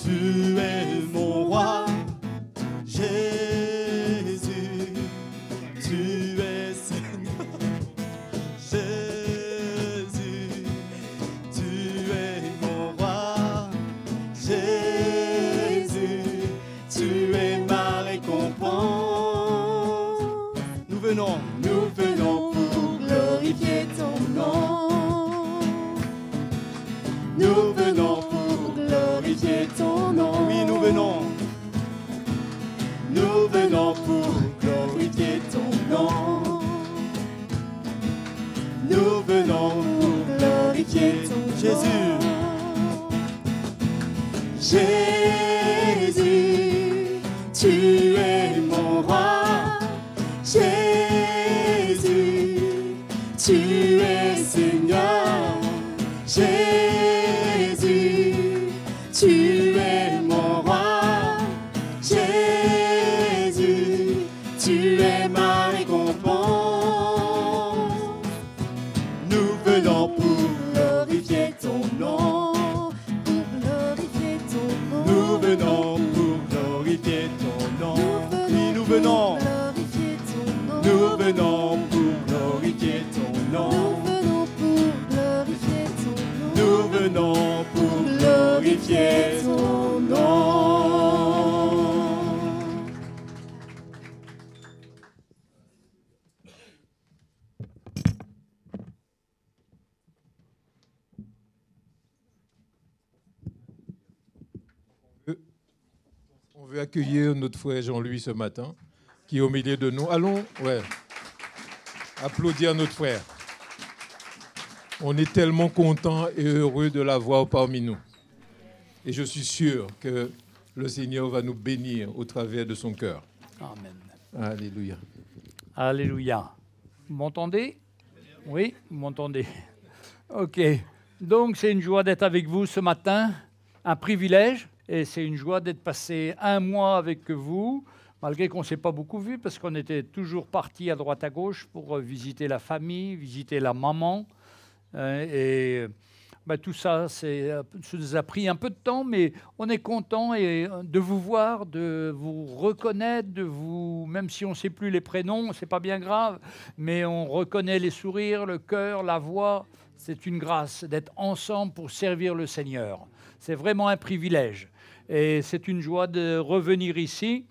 tu es mon roi. Jésus, tu es Seigneur. Jésus, tu es mon roi. Jésus, tu es ma récompense. Nous venons pour glorifier ton nom. Nous venons pour glorifier ton nom. Oui, nous venons. Nous venons pour glorifier ton nom. Nous venons pour glorifier ton nom. Jésus. Jésus, tu es mon roi. Jésus, tu es Seigneur. Jésus, tu es mon roi. Jésus, tu es ma récompense. Nous venons pour glorifier ton nom. Pour glorifier ton nom. Nous venons pour glorifier ton nom. Oui, nous venons. Nous venons pour glorifier ton nom. Nous venons pour glorifier ton nom. On veut accueillir notre frère Jean-Louis ce matin, qui est au milieu de nous. Allons, applaudir notre frère. On est tellement contents et heureux de l'avoir parmi nous. Et je suis sûr que le Seigneur va nous bénir au travers de son cœur. Amen. Alléluia. Alléluia. Vous m'entendez? Oui, vous m'entendez. OK. Donc, c'est une joie d'être avec vous ce matin, un privilège, et c'est une joie d'être passé un mois avec vous, malgré qu'on ne s'est pas beaucoup vu, parce qu'on était toujours partis à droite à gauche pour visiter la famille, visiter la maman. Tout ça, ça nous a pris un peu de temps, mais on est content de vous voir, de vous reconnaître, même si on ne sait plus les prénoms, c'est pas bien grave, mais on reconnaît les sourires, le cœur, la voix. C'est une grâce d'être ensemble pour servir le Seigneur. C'est vraiment un privilège. Et c'est une joie de revenir ici.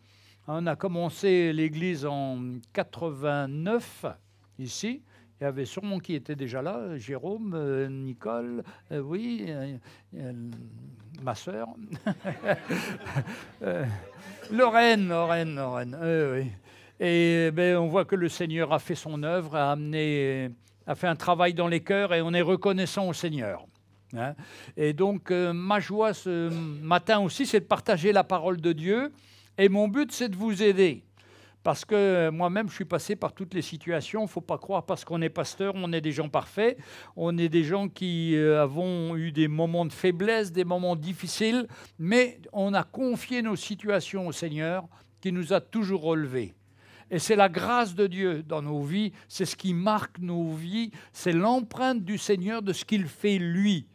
On a commencé l'église en 89, ici. Il y avait sûrement qui était déjà là, Jérôme, Nicole, oui, ma sœur, Lorraine, oui. Et on voit que le Seigneur a fait son œuvre, a fait un travail dans les cœurs et on est reconnaissant au Seigneur. Hein. Et donc, ma joie ce matin aussi, c'est de partager la parole de Dieu. Et mon but, c'est de vous aider. Parce que moi-même, je suis passé par toutes les situations. Il ne faut pas croire parce qu'on est pasteur, on est des gens parfaits. On est des gens qui avons eu des moments de faiblesse, des moments difficiles. Mais on a confié nos situations au Seigneur qui nous a toujours relevés. Et c'est la grâce de Dieu dans nos vies. C'est ce qui marque nos vies. C'est l'empreinte du Seigneur de ce qu'il fait lui.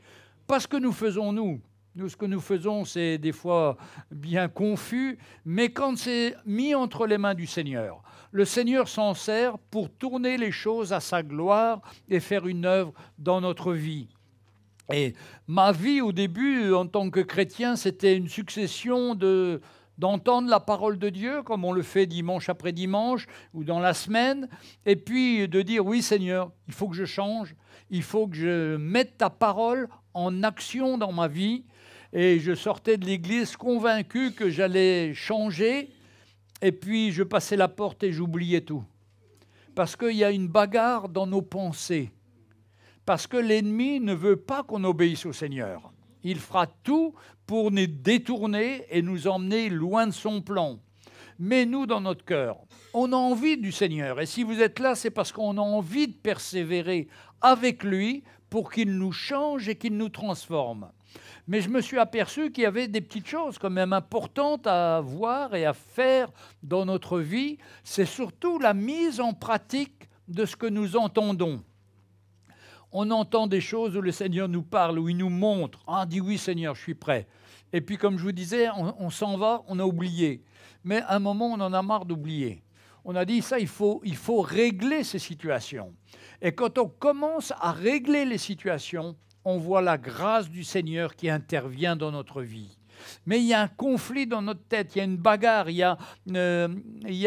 Pas ce que nous faisons nous. Nous, ce que nous faisons, c'est des fois bien confus, mais quand c'est mis entre les mains du Seigneur, le Seigneur s'en sert pour tourner les choses à sa gloire et faire une œuvre dans notre vie. Et ma vie, au début, en tant que chrétien, c'était une succession d'entendre la parole de Dieu, comme on le fait dimanche après dimanche, ou dans la semaine, et puis de dire, oui Seigneur, il faut que je change, il faut que je mette ta parole en action dans ma vie. Et je sortais de l'église convaincu que j'allais changer, et puis je passais la porte et j'oubliais tout. Parce qu'il y a une bagarre dans nos pensées. Parce que l'ennemi ne veut pas qu'on obéisse au Seigneur. Il fera tout pour nous détourner et nous emmener loin de son plan. Mais nous, dans notre cœur, on a envie du Seigneur. Et si vous êtes là, c'est parce qu'on a envie de persévérer avec lui pour qu'il nous change et qu'il nous transforme. Mais je me suis aperçu qu'il y avait des petites choses quand même importantes à voir et à faire dans notre vie. C'est surtout la mise en pratique de ce que nous entendons. On entend des choses où le Seigneur nous parle, où il nous montre. Ah, on dit oui Seigneur, je suis prêt. Et puis comme je vous disais, on s'en va, on a oublié. Mais à un moment, on en a marre d'oublier. On a dit ça, il faut régler ces situations. Et quand on commence à régler les situations, on voit la grâce du Seigneur qui intervient dans notre vie. Mais il y a un conflit dans notre tête, il y a une bagarre, il y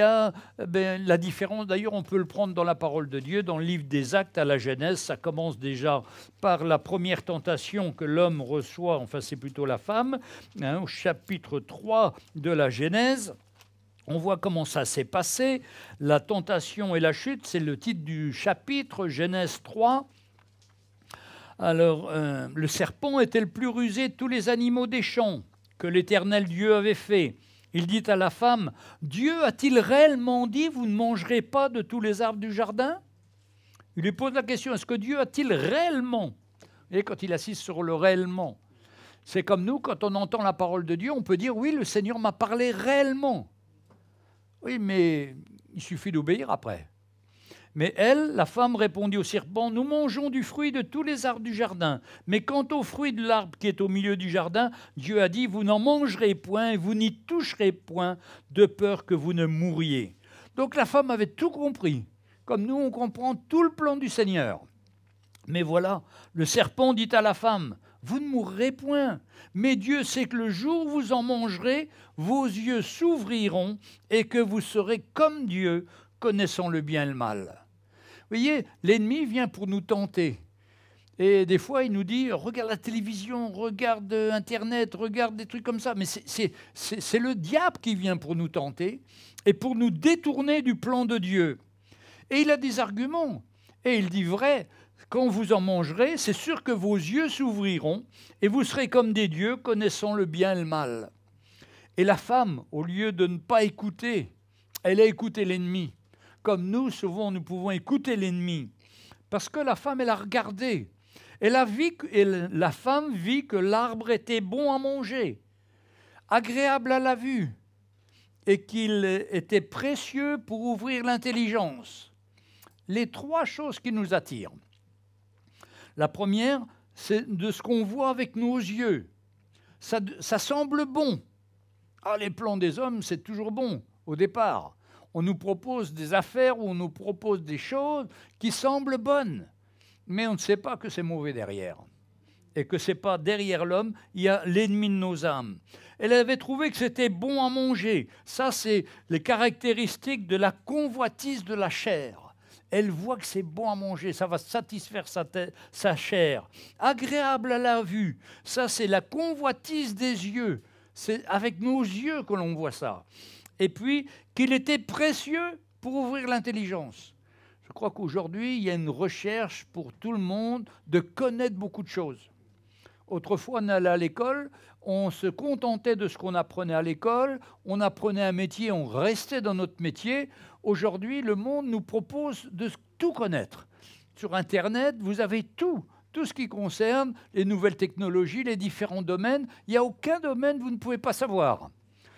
a la différence. D'ailleurs, on peut le prendre dans la parole de Dieu, dans le livre des Actes à la Genèse. Ça commence déjà par la première tentation que l'homme reçoit, enfin c'est plutôt la femme, au chapitre 3 de la Genèse. On voit comment ça s'est passé. La tentation et la chute, c'est le titre du chapitre, Genèse 3. Alors, le serpent était le plus rusé de tous les animaux des champs que l'Éternel Dieu avait fait. Il dit à la femme, « Dieu a-t-il réellement dit, vous ne mangerez pas de tous les arbres du jardin ?» Il lui pose la question, est-ce que Dieu a-t-il réellement? Et quand il insiste sur le réellement, c'est comme nous, quand on entend la parole de Dieu, on peut dire, oui, le Seigneur m'a parlé réellement. Oui, mais il suffit d'obéir après. Mais elle, la femme, répondit au serpent, « Nous mangeons du fruit de tous les arbres du jardin. Mais quant au fruit de l'arbre qui est au milieu du jardin, Dieu a dit, vous n'en mangerez point et vous n'y toucherez point, de peur que vous ne mouriez. » Donc la femme avait tout compris. Comme nous, on comprend tout le plan du Seigneur. Mais voilà, le serpent dit à la femme, « Vous ne mourrez point. Mais Dieu sait que le jour où vous en mangerez, vos yeux s'ouvriront et que vous serez comme Dieu, connaissant le bien et le mal. » Vous voyez, l'ennemi vient pour nous tenter. Et des fois, il nous dit, regarde la télévision, regarde Internet, regarde des trucs comme ça. Mais c'est le diable qui vient pour nous tenter et pour nous détourner du plan de Dieu. Et il a des arguments. Et il dit, vrai, quand vous en mangerez, c'est sûr que vos yeux s'ouvriront et vous serez comme des dieux, connaissant le bien et le mal. Et la femme, au lieu de ne pas écouter, elle a écouté l'ennemi. Comme nous, souvent, nous pouvons écouter l'ennemi. Parce que la femme, elle a regardé. La femme vit que l'arbre était bon à manger, agréable à la vue, et qu'il était précieux pour ouvrir l'intelligence. Les trois choses qui nous attirent. La première, c'est de ce qu'on voit avec nos yeux. Ça semble bon. Ah, les plans des hommes, c'est toujours bon au départ. On nous propose des affaires ou on nous propose des choses qui semblent bonnes. Mais on ne sait pas que c'est mauvais derrière. Et que ce n'est pas derrière l'homme, il y a l'ennemi de nos âmes. Elle avait trouvé que c'était bon à manger. Ça, c'est les caractéristiques de la convoitise de la chair. Elle voit que c'est bon à manger, ça va satisfaire sa chair. Agréable à la vue, ça c'est la convoitise des yeux. C'est avec nos yeux que l'on voit ça. Et puis, qu'il était précieux pour ouvrir l'intelligence. Je crois qu'aujourd'hui, il y a une recherche pour tout le monde de connaître beaucoup de choses. Autrefois, on allait à l'école, on se contentait de ce qu'on apprenait à l'école, on apprenait un métier, on restait dans notre métier. Aujourd'hui, le monde nous propose de tout connaître. Sur Internet, vous avez tout ce qui concerne les nouvelles technologies, les différents domaines. Il n'y a aucun domaine que vous ne pouvez pas savoir.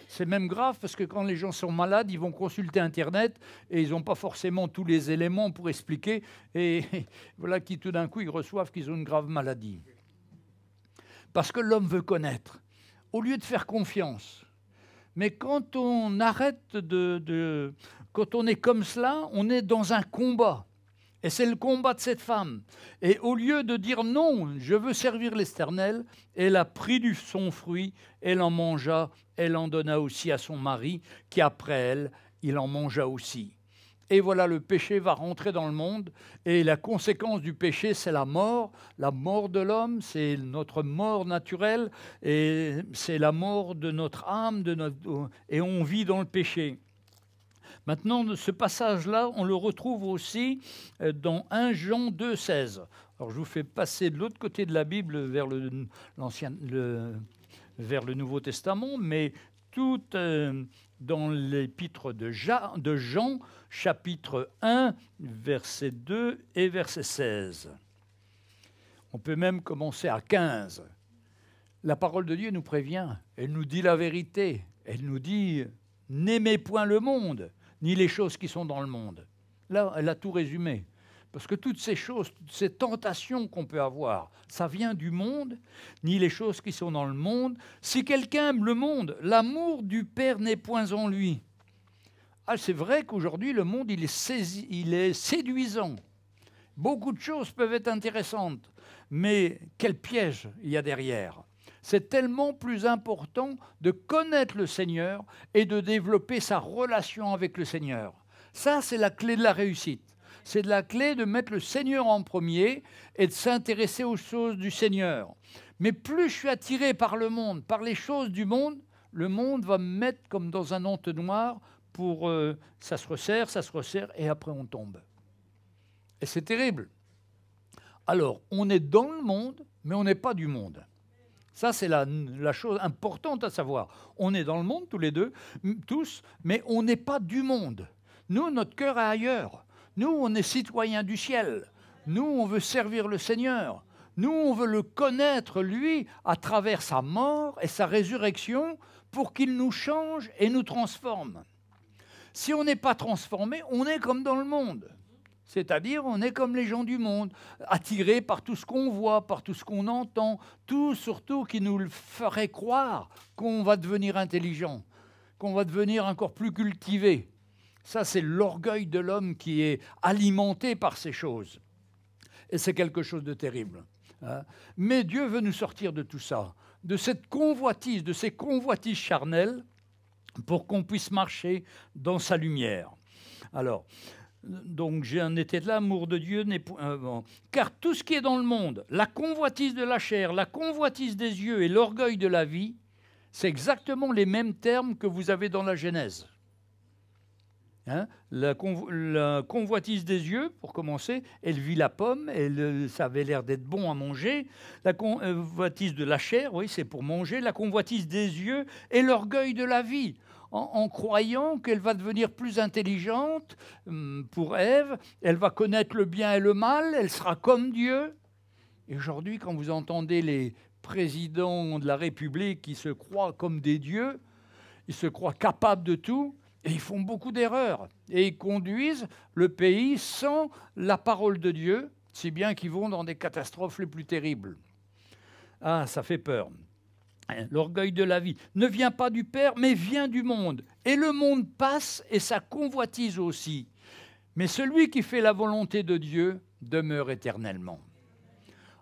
C'est même grave parce que quand les gens sont malades, ils vont consulter Internet et ils n'ont pas forcément tous les éléments pour expliquer. Et voilà qui tout d'un coup, ils reçoivent qu'ils ont une grave maladie. Parce que l'homme veut connaître, au lieu de faire confiance. Mais quand on arrête quand on est comme cela, on est dans un combat. Et c'est le combat de cette femme. Et au lieu de dire non, je veux servir l'Éternel, elle a pris son fruit, elle en mangea, elle en donna aussi à son mari, qui après elle, il en mangea aussi. Et voilà, le péché va rentrer dans le monde, et la conséquence du péché, c'est la mort de l'homme, c'est notre mort naturelle, et c'est la mort de notre âme, et on vit dans le péché. Maintenant, ce passage-là, on le retrouve aussi dans 1 Jean 2,16. Alors, je vous fais passer de l'autre côté de la Bible vers le Nouveau Testament, mais tout dans l'épître de Jean, chapitre 1, verset 2 et verset 16. On peut même commencer à 15. La parole de Dieu nous prévient, elle nous dit la vérité, elle nous dit « N'aimez point le monde ». Ni les choses qui sont dans le monde. Là, elle a tout résumé. Parce que toutes ces choses, toutes ces tentations qu'on peut avoir, ça vient du monde, ni les choses qui sont dans le monde. Si quelqu'un aime le monde, l'amour du Père n'est point en lui. Ah, c'est vrai qu'aujourd'hui, le monde, il est séduisant. Beaucoup de choses peuvent être intéressantes. Mais quel piège il y a derrière ? C'est tellement plus important de connaître le Seigneur et de développer sa relation avec le Seigneur. Ça, c'est la clé de la réussite. C'est la clé de mettre le Seigneur en premier et de s'intéresser aux choses du Seigneur. Mais plus je suis attiré par le monde, par les choses du monde, le monde va me mettre comme dans un entonnoir pour... ça se resserre, et après on tombe. Et c'est terrible. Alors, on est dans le monde, mais on n'est pas du monde. Ça, c'est la chose importante à savoir. On est dans le monde, tous les deux, tous, mais on n'est pas du monde. Nous, notre cœur est ailleurs. Nous, on est citoyens du ciel. Nous, on veut servir le Seigneur. Nous, on veut le connaître, lui, à travers sa mort et sa résurrection, pour qu'il nous change et nous transforme. Si on n'est pas transformé, on est comme dans le monde. C'est-à-dire, on est comme les gens du monde, attirés par tout ce qu'on voit, par tout ce qu'on entend, tout surtout qui nous le ferait croire qu'on va devenir intelligent, qu'on va devenir encore plus cultivé. Ça, c'est l'orgueil de l'homme qui est alimenté par ces choses. Et c'est quelque chose de terrible. Mais Dieu veut nous sortir de tout ça, de cette convoitise, de ces convoitises charnelles, pour qu'on puisse marcher dans sa lumière. Alors... Donc, j'en étais de l'amour de Dieu n'est point... Car tout ce qui est dans le monde, la convoitise de la chair, la convoitise des yeux et l'orgueil de la vie, c'est exactement les mêmes termes que vous avez dans la Genèse. La convoitise des yeux, pour commencer, elle vit la pomme, ça avait l'air d'être bon à manger. La convoitise de la chair, oui, c'est pour manger. La convoitise des yeux et l'orgueil de la vie. En croyant qu'elle va devenir plus intelligente pour Ève, elle va connaître le bien et le mal, elle sera comme Dieu. Et aujourd'hui, quand vous entendez les présidents de la République qui se croient comme des dieux, ils se croient capables de tout, et ils font beaucoup d'erreurs. Et ils conduisent le pays sans la parole de Dieu, si bien qu'ils vont dans des catastrophes les plus terribles. Ah, ça fait peur. L'orgueil de la vie ne vient pas du Père, mais vient du monde. Et le monde passe et sa convoitise aussi. Mais celui qui fait la volonté de Dieu demeure éternellement.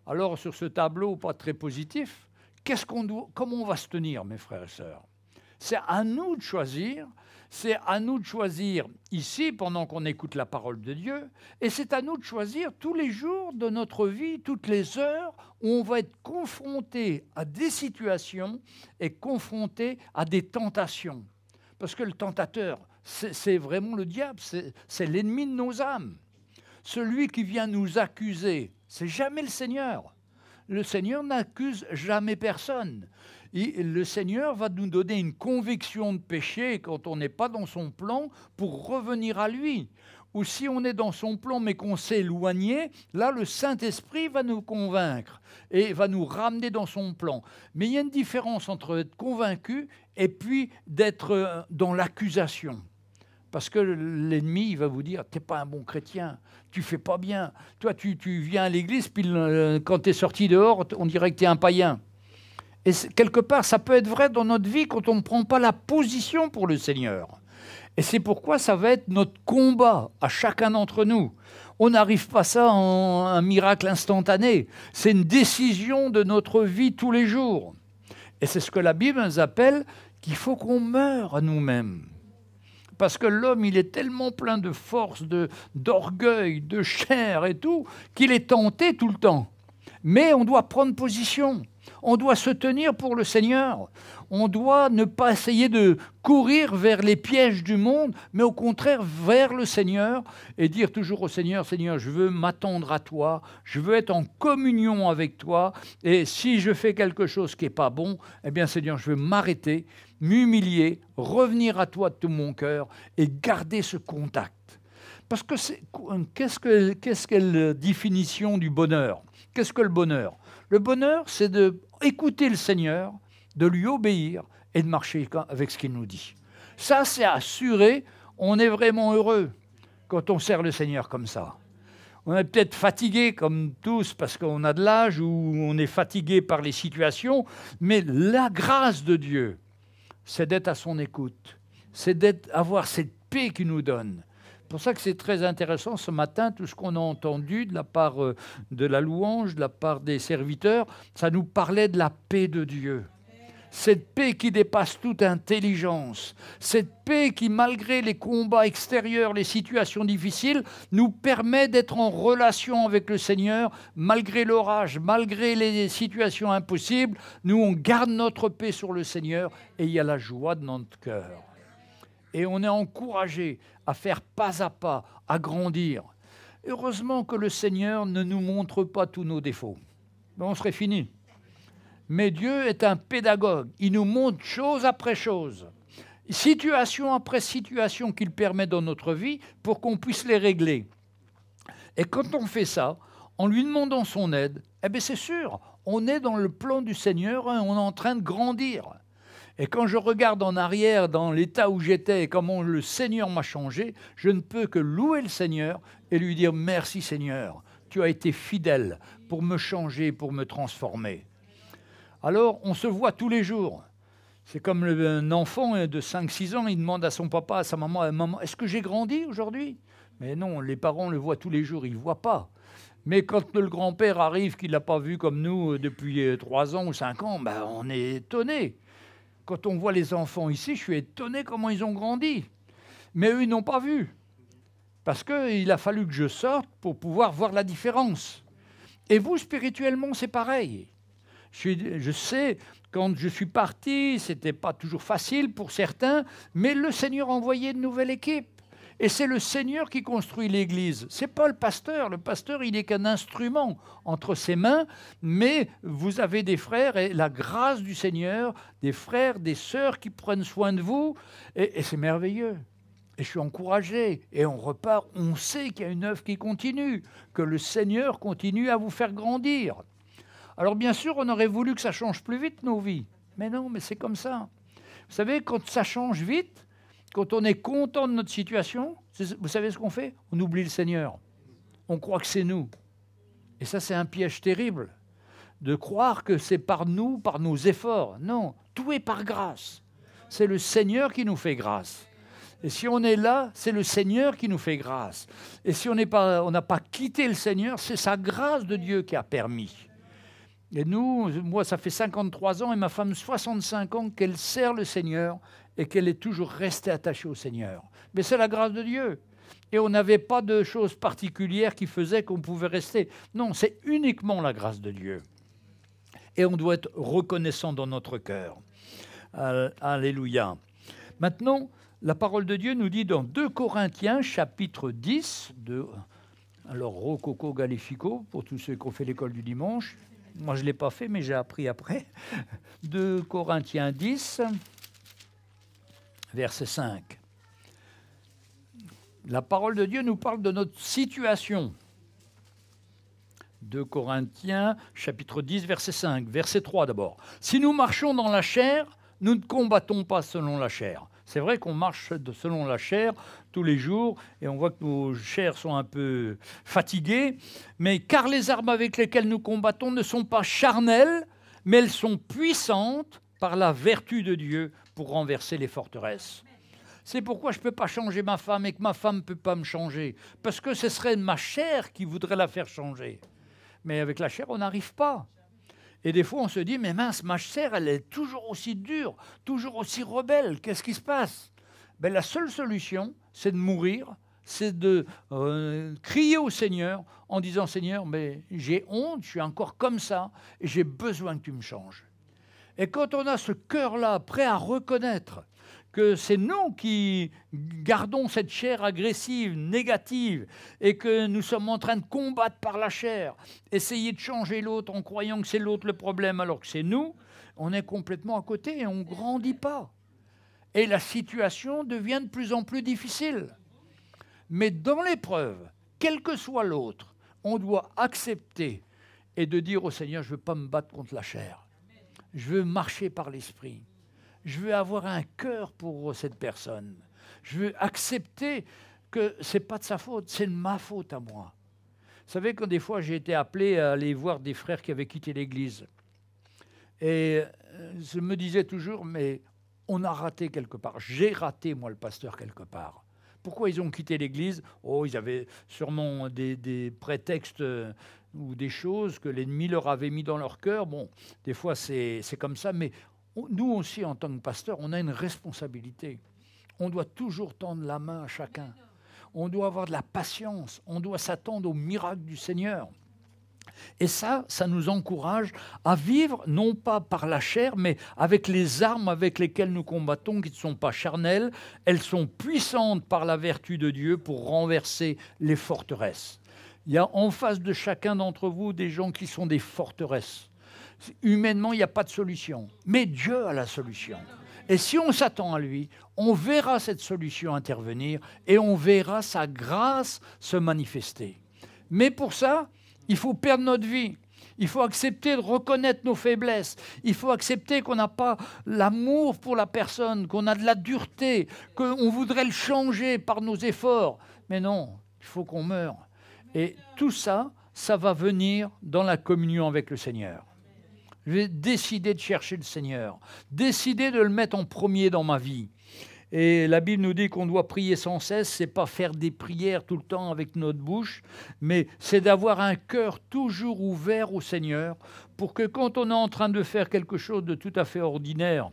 Alors, sur ce tableau pas très positif, comment on va se tenir, mes frères et sœurs ? C'est à nous de choisir C'est à nous de choisir ici, pendant qu'on écoute la parole de Dieu, et c'est à nous de choisir tous les jours de notre vie, toutes les heures où on va être confronté à des situations et confronté à des tentations. Parce que le tentateur, c'est vraiment le diable, c'est l'ennemi de nos âmes. Celui qui vient nous accuser, c'est jamais le Seigneur. Le Seigneur n'accuse jamais personne. Et le Seigneur va nous donner une conviction de péché quand on n'est pas dans son plan pour revenir à lui. Ou si on est dans son plan mais qu'on s'est éloigné, là le Saint-Esprit va nous convaincre et va nous ramener dans son plan. Mais il y a une différence entre être convaincu et puis d'être dans l'accusation. Parce que l'ennemi il va vous dire « t'es pas un bon chrétien, tu fais pas bien. Toi, tu viens à l'église, puis quand tu es sorti dehors, on dirait que tu es un païen. » Et quelque part, ça peut être vrai dans notre vie quand on ne prend pas la position pour le Seigneur. Et c'est pourquoi ça va être notre combat à chacun d'entre nous. On n'arrive pas ça en un miracle instantané. C'est une décision de notre vie tous les jours. Et c'est ce que la Bible nous appelle qu'il faut qu'on meure à nous-mêmes. Parce que l'homme, il est tellement plein de force, d'orgueil, de chair et tout, qu'il est tenté tout le temps. Mais on doit prendre position. On doit se tenir pour le Seigneur. On doit ne pas essayer de courir vers les pièges du monde, mais au contraire vers le Seigneur et dire toujours au Seigneur, « Seigneur, je veux m'attendre à toi, je veux être en communion avec toi, et si je fais quelque chose qui n'est pas bon, eh bien Seigneur, je veux m'arrêter, m'humilier, revenir à toi de tout mon cœur et garder ce contact. » Parce que qu'est-ce que la définition du bonheur? Qu'est-ce que le bonheur? Le bonheur, c'est d'écouter le Seigneur, de lui obéir et de marcher avec ce qu'il nous dit. Ça, c'est assuré, on est vraiment heureux quand on sert le Seigneur comme ça. On est peut-être fatigué comme tous parce qu'on a de l'âge ou on est fatigué par les situations, mais la grâce de Dieu, c'est d'être à son écoute, c'est d'avoir cette paix qu'il nous donne. C'est pour ça que c'est très intéressant ce matin, tout ce qu'on a entendu de la part de la louange, de la part des serviteurs, ça nous parlait de la paix de Dieu. Cette paix qui dépasse toute intelligence, cette paix qui, malgré les combats extérieurs, les situations difficiles, nous permet d'être en relation avec le Seigneur, malgré l'orage, malgré les situations impossibles, nous on garde notre paix sur le Seigneur et il y a la joie de notre cœur. Et on est encouragé à faire pas à pas, à grandir. Heureusement que le Seigneur ne nous montre pas tous nos défauts. On serait fini. Mais Dieu est un pédagogue. Il nous montre chose après chose, situation après situation qu'il permet dans notre vie pour qu'on puisse les régler. Et quand on fait ça, en lui demandant son aide, eh bien c'est sûr, on est dans le plan du Seigneur et on est en train de grandir. Et quand je regarde en arrière dans l'état où j'étais et comment le Seigneur m'a changé, je ne peux que louer le Seigneur et lui dire « Merci Seigneur, tu as été fidèle pour me changer, pour me transformer. » Alors, on se voit tous les jours. C'est comme un enfant de 5-6 ans, il demande à son papa, à sa maman, « Maman, est-ce que j'ai grandi aujourd'hui ?» Mais non, les parents le voient tous les jours, ils ne le voient pas. Mais quand le grand-père arrive, qu'il ne l'a pas vu comme nous depuis 3 ans ou 5 ans, ben, on est étonné. Quand on voit les enfants ici, je suis étonné comment ils ont grandi. Mais eux, ils n'ont pas vu. Parce qu'il a fallu que je sorte pour pouvoir voir la différence. Et vous, spirituellement, c'est pareil. Je sais, quand je suis parti, ce n'était pas toujours facile pour certains, mais le Seigneur a envoyé une nouvelle équipe. Et c'est le Seigneur qui construit l'Église. Ce n'est pas le pasteur. Le pasteur, il n'est qu'un instrument entre ses mains, mais vous avez des frères et la grâce du Seigneur, des frères, des sœurs qui prennent soin de vous, et c'est merveilleux. Et je suis encouragé, et on repart, on sait qu'il y a une œuvre qui continue, que le Seigneur continue à vous faire grandir. Alors bien sûr, on aurait voulu que ça change plus vite nos vies, mais non, mais c'est comme ça. Vous savez, quand ça change vite, quand on est content de notre situation, vous savez ce qu'on fait? On oublie le Seigneur. On croit que c'est nous. Et ça, c'est un piège terrible, de croire que c'est par nous, par nos efforts. Non, tout est par grâce. C'est le Seigneur qui nous fait grâce. Et si on est là, c'est le Seigneur qui nous fait grâce. Et si on n'a pas quitté le Seigneur, c'est sa grâce de Dieu qui a permis. Et nous, moi, ça fait 53 ans et ma femme 65 ans qu'elle sert le Seigneur et qu'elle est toujours restée attachée au Seigneur. Mais c'est la grâce de Dieu. Et on n'avait pas de choses particulières qui faisaient qu'on pouvait rester. Non, c'est uniquement la grâce de Dieu. Et on doit être reconnaissant dans notre cœur. Alléluia. Maintenant, la parole de Dieu nous dit dans 2 Corinthiens, chapitre 10, alors Rococo Galifico, pour tous ceux qui ont fait l'école du dimanche. Moi, je ne l'ai pas fait, mais j'ai appris après. 2 Corinthiens 10, verset 5. La parole de Dieu nous parle de notre situation. 2 Corinthiens, chapitre 10, verset 5. Verset 3 d'abord. « Si nous marchons dans la chair, nous ne combattons pas selon la chair. » C'est vrai qu'on marche selon la chair tous les jours et on voit que nos chairs sont un peu fatiguées. Mais car les armes avec lesquelles nous combattons ne sont pas charnelles, mais elles sont puissantes par la vertu de Dieu pour renverser les forteresses. C'est pourquoi je ne peux pas changer ma femme et que ma femme ne peut pas me changer. Parce que ce serait ma chair qui voudrait la faire changer. Mais avec la chair, on n'arrive pas. Et des fois, on se dit, mais mince, ma chair, elle est toujours aussi dure, toujours aussi rebelle. Qu'est-ce qui se passe? Ben, la seule solution, c'est de mourir, c'est de crier au Seigneur en disant, Seigneur, mais j'ai honte, je suis encore comme ça, et j'ai besoin que tu me changes. Et quand on a ce cœur-là, prêt à reconnaître que c'est nous qui gardons cette chair agressive, négative, et que nous sommes en train de combattre par la chair, essayer de changer l'autre en croyant que c'est l'autre le problème alors que c'est nous, on est complètement à côté et on ne grandit pas. Et la situation devient de plus en plus difficile. Mais dans l'épreuve, quel que soit l'autre, on doit accepter et de dire au Seigneur, je ne veux pas me battre contre la chair. Je veux marcher par l'esprit. Je veux avoir un cœur pour cette personne. Je veux accepter que ce n'est pas de sa faute, c'est de ma faute à moi. Vous savez, quand des fois j'ai été appelé à aller voir des frères qui avaient quitté l'Église, et je me disais toujours, mais on a raté quelque part. J'ai raté, moi, le pasteur, quelque part. Pourquoi ils ont quitté l'Église? Oh, ils avaient sûrement des prétextes ou des choses que l'ennemi leur avait mis dans leur cœur. Bon, des fois, c'est comme ça, mais nous aussi, en tant que pasteur, on a une responsabilité. On doit toujours tendre la main à chacun. On doit avoir de la patience. On doit s'attendre au miracle du Seigneur. Et ça nous encourage à vivre, non pas par la chair, mais avec les armes avec lesquelles nous combattons, qui ne sont pas charnelles. Elles sont puissantes par la vertu de Dieu pour renverser les forteresses. Il y a en face de chacun d'entre vous des gens qui sont des forteresses. Humainement, il n'y a pas de solution. Mais Dieu a la solution. Et si on s'attend à lui, on verra cette solution intervenir et on verra sa grâce se manifester. Mais pour ça, il faut perdre notre vie. Il faut accepter de reconnaître nos faiblesses. Il faut accepter qu'on n'a pas l'amour pour la personne, qu'on a de la dureté, qu'on voudrait le changer par nos efforts. Mais non, il faut qu'on meure. Et tout ça, ça va venir dans la communion avec le Seigneur. Je vais décider de chercher le Seigneur, décider de le mettre en premier dans ma vie. Et la Bible nous dit qu'on doit prier sans cesse, c'est pas faire des prières tout le temps avec notre bouche, mais c'est d'avoir un cœur toujours ouvert au Seigneur pour que quand on est en train de faire quelque chose de tout à fait ordinaire,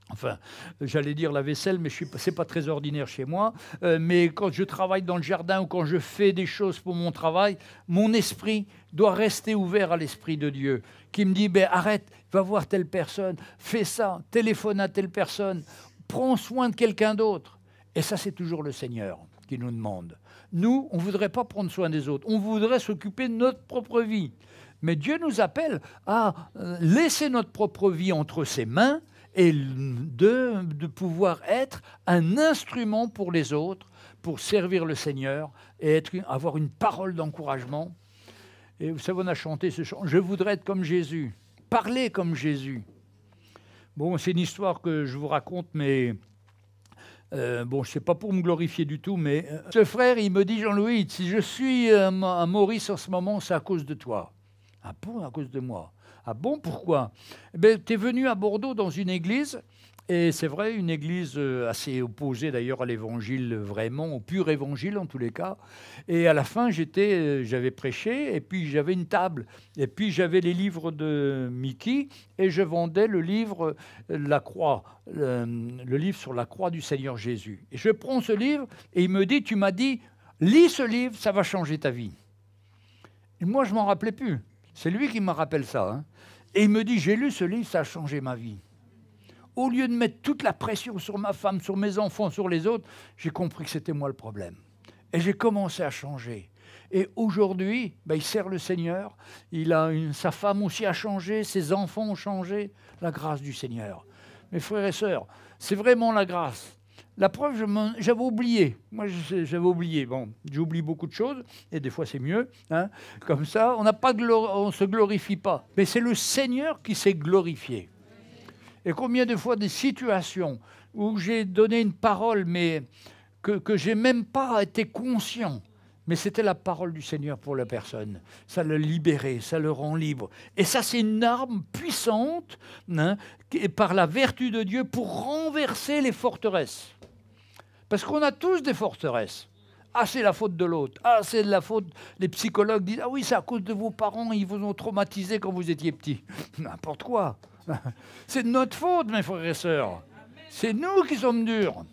enfin, j'allais dire la vaisselle, mais c'est pas très ordinaire chez moi, mais quand je travaille dans le jardin ou quand je fais des choses pour mon travail, mon esprit doit rester ouvert à l'Esprit de Dieu, qui me dit, arrête, va voir telle personne, fais ça, téléphone à telle personne, prends soin de quelqu'un d'autre. Et ça, c'est toujours le Seigneur qui nous demande. Nous, on ne voudrait pas prendre soin des autres, on voudrait s'occuper de notre propre vie. Mais Dieu nous appelle à laisser notre propre vie entre ses mains et de pouvoir être un instrument pour les autres, pour servir le Seigneur et avoir une parole d'encouragement. Et vous savez, on a chanté ce chant, « Je voudrais être comme Jésus, parler comme Jésus ». Bon, c'est une histoire que je vous raconte, mais bon, c'est pas pour me glorifier du tout, mais ce frère, il me dit, Jean-Louis, si je suis à Maurice en ce moment, c'est à cause de toi. Ah bon, à cause de moi? Ah bon, pourquoi? Tu es venu à Bordeaux dans une église Et c'est vrai, une église assez opposée d'ailleurs à l'évangile vraiment, au pur évangile en tous les cas. Et à la fin, j'avais prêché et puis j'avais une table. Et puis j'avais les livres de Mickey et je vendais le livre La Croix, le livre sur la croix du Seigneur Jésus. Et je prends ce livre et il me dit, tu m'as dit, lis ce livre, ça va changer ta vie. Et moi, je ne m'en rappelais plus. C'est lui qui me rappelle ça. Hein. Et il me dit, j'ai lu ce livre, ça a changé ma vie. Au lieu de mettre toute la pression sur ma femme, sur mes enfants, sur les autres, j'ai compris que c'était moi le problème. Et j'ai commencé à changer. Et aujourd'hui, il sert le Seigneur. Sa femme aussi a changé, ses enfants ont changé. La grâce du Seigneur. Mes frères et sœurs, c'est vraiment la grâce. La preuve, j'avais oublié. Moi, j'avais oublié. Bon, j'oublie beaucoup de choses, et des fois, c'est mieux. Hein. Comme ça, on ne se glorifie pas. Mais c'est le Seigneur qui s'est glorifié. Et combien de fois des situations où j'ai donné une parole, mais que je n'ai même pas été conscient, mais c'était la parole du Seigneur pour la personne. Ça le libérait, ça le rend libre. Et ça, c'est une arme puissante, hein, par la vertu de Dieu, pour renverser les forteresses. Parce qu'on a tous des forteresses. Ah, c'est la faute de l'autre. Ah, c'est de la faute... Les psychologues disent, ah oui, c'est à cause de vos parents, ils vous ont traumatisé quand vous étiez petit. N'importe quoi. C'est de notre faute, mes frères et sœurs. C'est nous qui sommes durs.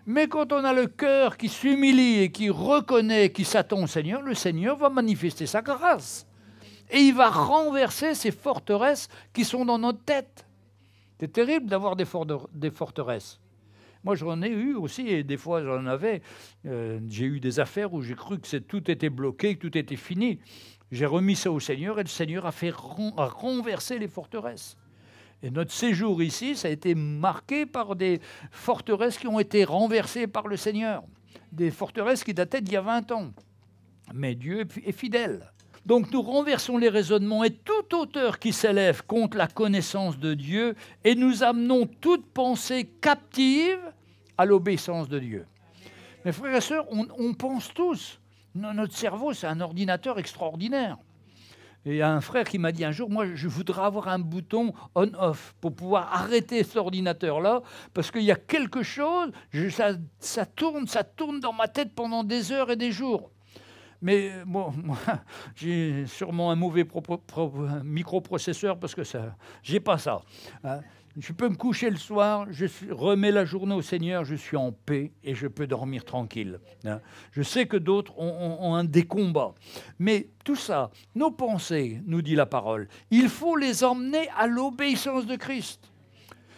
Mais quand on a le cœur qui s'humilie et qui reconnaît, qui s'attend au Seigneur, le Seigneur va manifester sa grâce. Et il va renverser ces forteresses qui sont dans notre tête. C'est terrible d'avoir des forteresses. Moi, j'en ai eu aussi, et des fois, j'en avais. J'ai eu des affaires où j'ai cru que tout était bloqué, que tout était fini. J'ai remis ça au Seigneur, et le Seigneur a renversé les forteresses. Et notre séjour ici, ça a été marqué par des forteresses qui ont été renversées par le Seigneur. Des forteresses qui dataient d'il y a 20 ans. Mais Dieu est fidèle. Donc nous renversons les raisonnements et toute hauteur qui s'élève contre la connaissance de Dieu et nous amenons toute pensée captive à l'obéissance de Dieu. Mes frères et sœurs, on pense tous. Notre cerveau, c'est un ordinateur extraordinaire. Et il y a un frère qui m'a dit un jour, moi, je voudrais avoir un bouton on-off pour pouvoir arrêter cet ordinateur-là, parce qu'il y a quelque chose, ça tourne dans ma tête pendant des heures et des jours. Mais bon, moi, j'ai sûrement un mauvais microprocesseur, parce que j'ai pas ça. Hein. Je peux me coucher le soir, je remets la journée au Seigneur, je suis en paix et je peux dormir tranquille. Hein. Je sais que d'autres ont des combats. Mais tout ça, nos pensées, nous dit la parole, il faut les emmener à l'obéissance de Christ.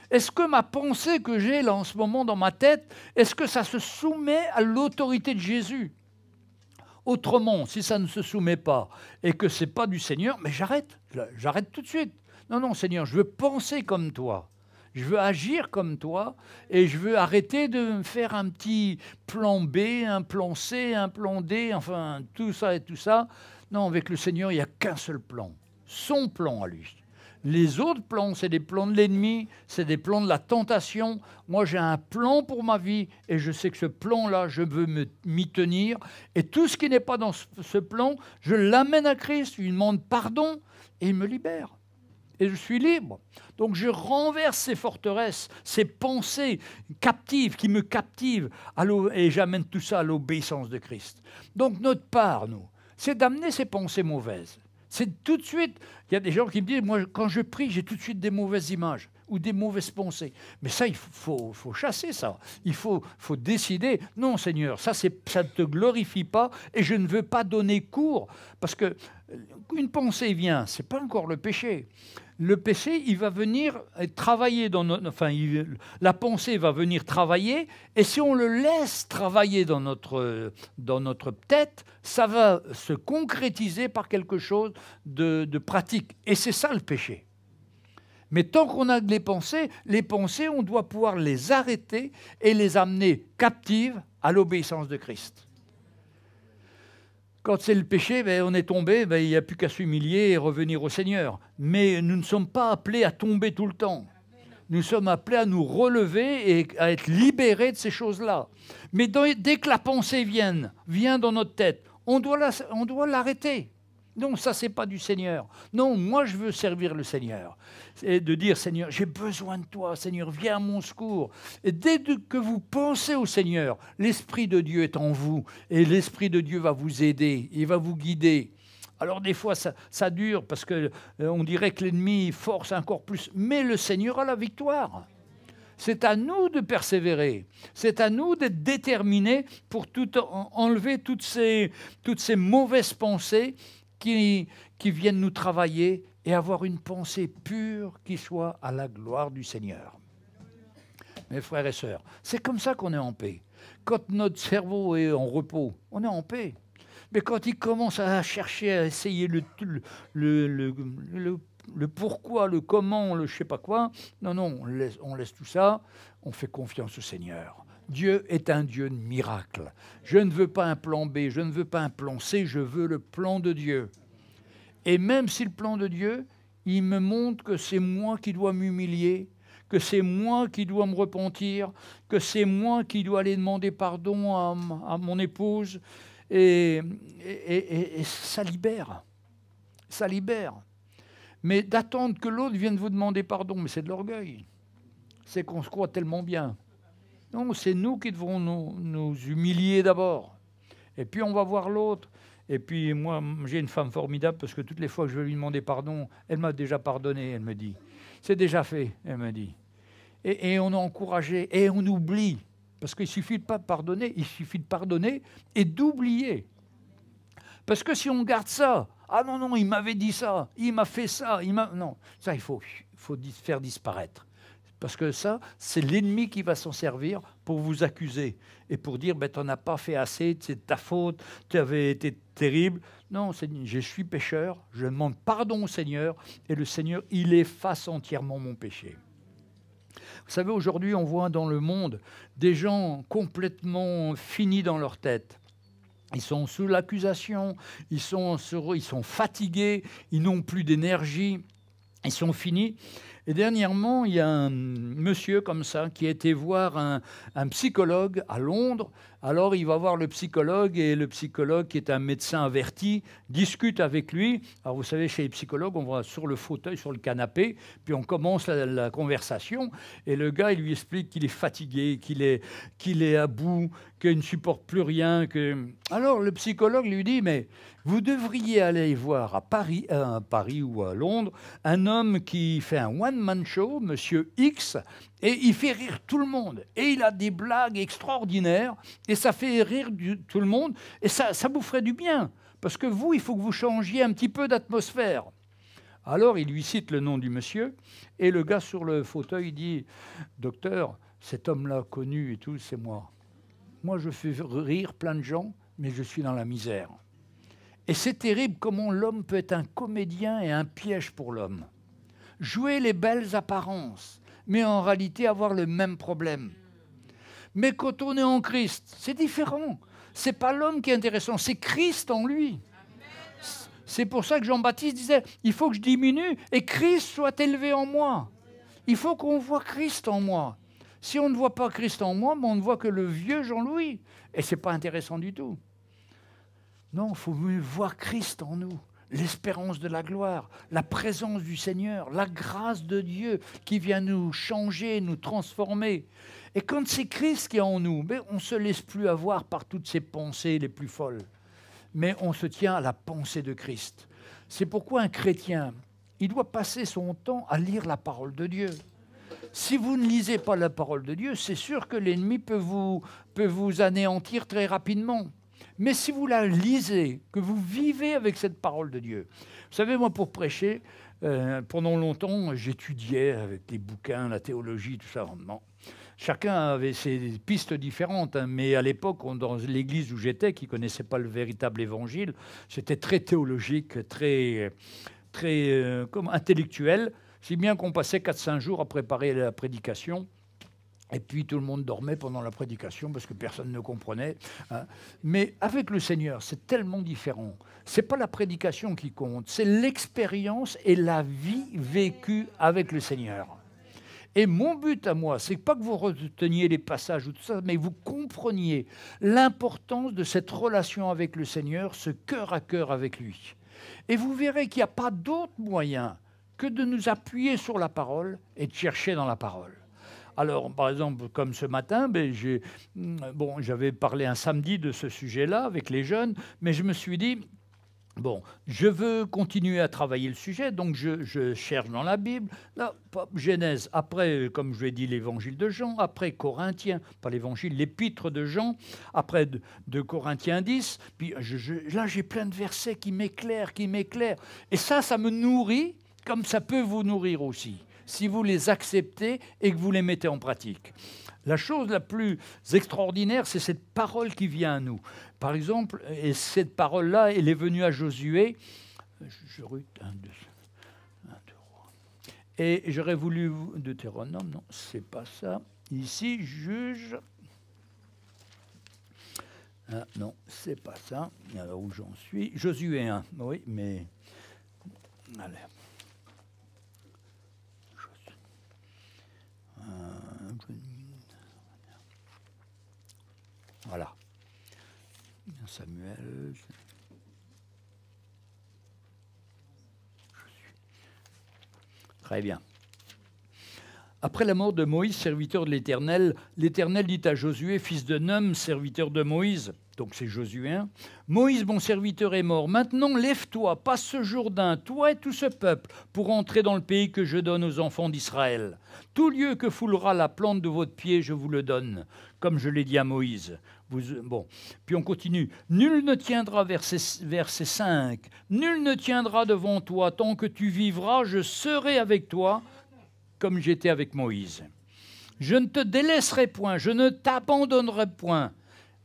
Est-ce que ma pensée que j'ai là en ce moment dans ma tête, est-ce que ça se soumet à l'autorité de Jésus ? Autrement, si ça ne se soumet pas et que ce n'est pas du Seigneur, mais j'arrête tout de suite. Non, Seigneur, je veux penser comme toi, je veux agir comme toi, et je veux arrêter de me faire un petit plan B, un plan C, un plan D, enfin, tout ça et tout ça. Non, avec le Seigneur, il n'y a qu'un seul plan, son plan à lui. Les autres plans, c'est des plans de l'ennemi, c'est des plans de la tentation. Moi, j'ai un plan pour ma vie, et je sais que ce plan-là, je veux m'y tenir. Et tout ce qui n'est pas dans ce plan, je l'amène à Christ, je lui demande pardon, et il me libère. Et je suis libre. Donc je renverse ces forteresses, ces pensées captives qui me captivent, et j'amène tout ça à l'obéissance de Christ. Donc notre part, nous, c'est d'amener ces pensées mauvaises. C'est tout de suite, il y a des gens qui me disent, moi quand je prie, j'ai tout de suite des mauvaises images ou des mauvaises pensées. Mais ça, il faut chasser ça. Il faut décider, non Seigneur, ça ne te glorifie pas et je ne veux pas donner cours. Parce que une pensée vient, ce n'est pas encore le péché. Le péché, il va venir travailler dans notre... Enfin, la pensée va venir travailler, et si on le laisse travailler dans notre tête, ça va se concrétiser par quelque chose de pratique. Et c'est ça le péché. Mais tant qu'on a les pensées, on doit pouvoir les arrêter et les amener captives à l'obéissance de Christ. Quand c'est le péché, on est tombé, il n'y a plus qu'à s'humilier et revenir au Seigneur. Mais nous ne sommes pas appelés à tomber tout le temps. Nous sommes appelés à nous relever et à être libérés de ces choses-là. Mais dès que la pensée vient dans notre tête, on doit l'arrêter. Non, ça, c'est pas du Seigneur. Non, moi, je veux servir le Seigneur. Et de dire, Seigneur, j'ai besoin de toi, Seigneur, viens à mon secours. Et dès que vous pensez au Seigneur, l'Esprit de Dieu est en vous. Et l'Esprit de Dieu va vous aider, il va vous guider. Alors des fois, ça dure parce qu'on dirait que l'ennemi force encore plus. Mais le Seigneur a la victoire. C'est à nous de persévérer. C'est à nous d'être déterminés pour enlever toutes ces mauvaises pensées qui viennent nous travailler et avoir une pensée pure qui soit à la gloire du Seigneur. Mes frères et sœurs, c'est comme ça qu'on est en paix. Quand notre cerveau est en repos, on est en paix. Mais quand il commence à chercher, à essayer le pourquoi, le comment, le je sais pas quoi, non, on laisse tout ça, on fait confiance au Seigneur. Dieu est un Dieu de miracle. Je ne veux pas un plan B, je ne veux pas un plan C, je veux le plan de Dieu. Et même si le plan de Dieu, il me montre que c'est moi qui dois m'humilier, que c'est moi qui dois me repentir, que c'est moi qui dois aller demander pardon à mon épouse, et ça libère. Ça libère. Mais d'attendre que l'autre vienne vous demander pardon, mais c'est de l'orgueil. C'est qu'on se croit tellement bien. Non, c'est nous qui devons nous humilier d'abord. Et puis on va voir l'autre. Et puis moi, j'ai une femme formidable parce que toutes les fois que je vais lui demander pardon, elle m'a déjà pardonné, elle me dit. C'est déjà fait, elle me dit. Et on est encouragé et on oublie. Parce qu'il ne suffit pas de pardonner, il suffit de pardonner et d'oublier. Parce que si on garde ça, ah non, il m'avait dit ça, il m'a fait ça, non, ça il faut faire disparaître. Parce que ça, c'est l'ennemi qui va s'en servir pour vous accuser et pour dire, tu n'en as pas fait assez, c'est ta faute, tu avais été terrible. Non, je suis pécheur, je demande pardon au Seigneur et le Seigneur, il efface entièrement mon péché. Vous savez, aujourd'hui, on voit dans le monde des gens complètement finis dans leur tête. Ils sont sous l'accusation, ils sont fatigués, ils n'ont plus d'énergie, ils sont finis. Et dernièrement, il y a un monsieur comme ça qui a été voir un psychologue à Londres. Alors, il va voir le psychologue et le psychologue, qui est un médecin averti, discute avec lui. Alors, vous savez, chez les psychologues, on va sur le fauteuil, sur le canapé, puis on commence la conversation. Et le gars, il lui explique qu'il est fatigué, qu'il est à bout, qu'il ne supporte plus rien. Alors, le psychologue lui dit, mais vous devriez aller voir à Paris ou à Londres un homme qui fait un one-man show, Monsieur X, et il fait rire tout le monde. Et il a des blagues extraordinaires, et ça fait rire tout le monde, et ça vous ferait du bien. Parce que vous, il faut que vous changiez un petit peu d'atmosphère. Alors, il lui cite le nom du monsieur, et le gars sur le fauteuil dit, « Docteur, cet homme-là connu et tout, c'est moi. Moi, je fais rire plein de gens, mais je suis dans la misère. » Et c'est terrible comment l'homme peut être un comédien et un piège pour l'homme. Jouer les belles apparences, mais en réalité avoir le même problème. Mais quand on est en Christ, c'est différent. Ce n'est pas l'homme qui est intéressant, c'est Christ en lui. C'est pour ça que Jean-Baptiste disait, il faut que je diminue et Christ soit élevé en moi. Il faut qu'on voit Christ en moi. Si on ne voit pas Christ en moi, on ne voit que le vieux Jean-Louis. Et ce n'est pas intéressant du tout. Non, il faut voir Christ en nous, l'espérance de la gloire, la présence du Seigneur, la grâce de Dieu qui vient nous changer, nous transformer. Et quand c'est Christ qui est en nous, on ne se laisse plus avoir par toutes ces pensées les plus folles, mais on se tient à la pensée de Christ. C'est pourquoi un chrétien, il doit passer son temps à lire la parole de Dieu. Si vous ne lisez pas la parole de Dieu, c'est sûr que l'ennemi peut vous anéantir très rapidement. Mais si vous la lisez, que vous vivez avec cette parole de Dieu. Vous savez, moi, pour prêcher, pendant longtemps, j'étudiais avec des bouquins, la théologie, tout ça. Non. Chacun avait ses pistes différentes, hein, mais à l'époque, dans l'église où j'étais, qui ne connaissait pas le véritable évangile, c'était très théologique, très intellectuel, si bien qu'on passait 4-5 jours à préparer la prédication. Et puis tout le monde dormait pendant la prédication parce que personne ne comprenait. Hein. Mais avec le Seigneur, c'est tellement différent. Ce n'est pas la prédication qui compte, c'est l'expérience et la vie vécue avec le Seigneur. Et mon but à moi, c'est pas que vous reteniez les passages ou tout ça, mais vous compreniez l'importance de cette relation avec le Seigneur, ce cœur à cœur avec lui. Et vous verrez qu'il n'y a pas d'autre moyen que de nous appuyer sur la parole et de chercher dans la parole. Alors, par exemple, comme ce matin, j'avais parlé un samedi de ce sujet-là avec les jeunes, mais je me suis dit, bon, je veux continuer à travailler le sujet, donc je cherche dans la Bible, là, Genèse, après, comme je l'ai dit, l'évangile de Jean, après Corinthiens, pas l'évangile, l'épître de Jean, après de Corinthiens 10, puis là, j'ai plein de versets qui m'éclairent. Et ça me nourrit, comme ça peut vous nourrir aussi, si vous les acceptez et que vous les mettez en pratique. La chose la plus extraordinaire, c'est cette parole qui vient à nous. Par exemple, et cette parole-là, elle est venue à Josué. Et j'aurais voulu... Deutéronome, non, c'est pas ça. Ici, juge... Ah, non, c'est pas ça. Alors, où j'en suis? Josué 1, oui, mais... Allez. Voilà. Samuel. Très bien. Après la mort de Moïse, serviteur de l'Éternel, l'Éternel dit à Josué, fils de Nun, serviteur de Moïse, donc c'est Josué 1, « Moïse, mon serviteur, est mort. Maintenant, lève-toi, passe ce Jourdain, toi et tout ce peuple, pour entrer dans le pays que je donne aux enfants d'Israël. Tout lieu que foulera la plante de votre pied, je vous le donne, comme je l'ai dit à Moïse. » Puis on continue. « Nul ne tiendra, verset 5, nul ne tiendra devant toi tant que tu vivras, je serai avec toi, comme j'étais avec Moïse. Je ne te délaisserai point, je ne t'abandonnerai point. »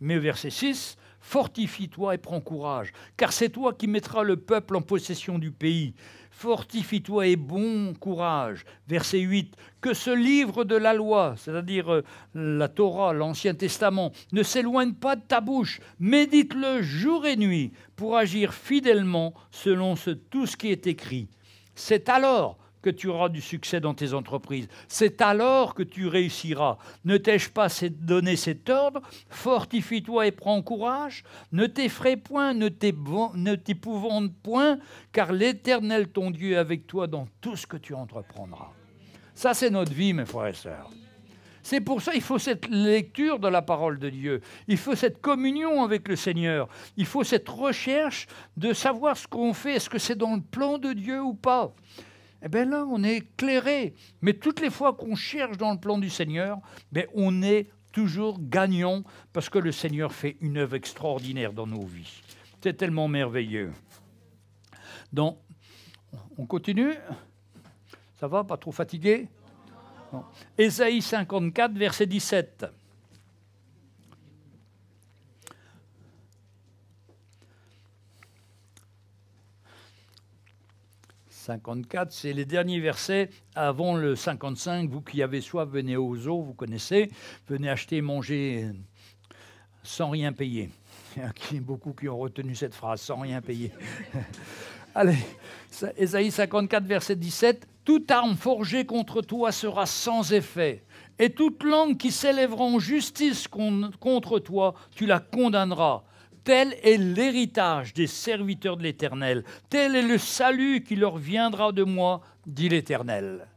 Mais verset 6, « Fortifie-toi et prends courage, car c'est toi qui mettras le peuple en possession du pays. Fortifie-toi et bon courage. » Verset 8, « Que ce livre de la loi, c'est-à-dire la Torah, l'Ancien Testament, ne s'éloigne pas de ta bouche. Médite-le jour et nuit pour agir fidèlement selon tout ce qui est écrit. C'est alors que tu auras du succès dans tes entreprises. C'est alors que tu réussiras. Ne t'ai-je pas donné cet ordre? Fortifie-toi et prends courage. Ne t'effraie point, ne t'épouvante point, car l'Éternel, ton Dieu, est avec toi dans tout ce que tu entreprendras. » Ça, c'est notre vie, mes frères et sœurs. C'est pour ça qu'il faut cette lecture de la parole de Dieu. Il faut cette communion avec le Seigneur. Il faut cette recherche de savoir ce qu'on fait. Est-ce que c'est dans le plan de Dieu ou pas? Eh bien là, on est éclairé. Mais toutes les fois qu'on cherche dans le plan du Seigneur, on est toujours gagnant parce que le Seigneur fait une œuvre extraordinaire dans nos vies. C'est tellement merveilleux. Donc, on continue. Ça va, pas trop fatigué? Non. Ésaïe 54, verset 17. 54, c'est les derniers versets avant le 55. Vous qui avez soif, venez aux eaux, vous connaissez. Venez acheter et manger sans rien payer. Il y a beaucoup qui ont retenu cette phrase, sans rien payer. Allez, Ésaïe 54, verset 17. « Toute arme forgée contre toi sera sans effet, et toute langue qui s'élèvera en justice contre toi, tu la condamneras. Tel est l'héritage des serviteurs de l'Éternel. Tel est le salut qui leur viendra de moi, dit l'Éternel. »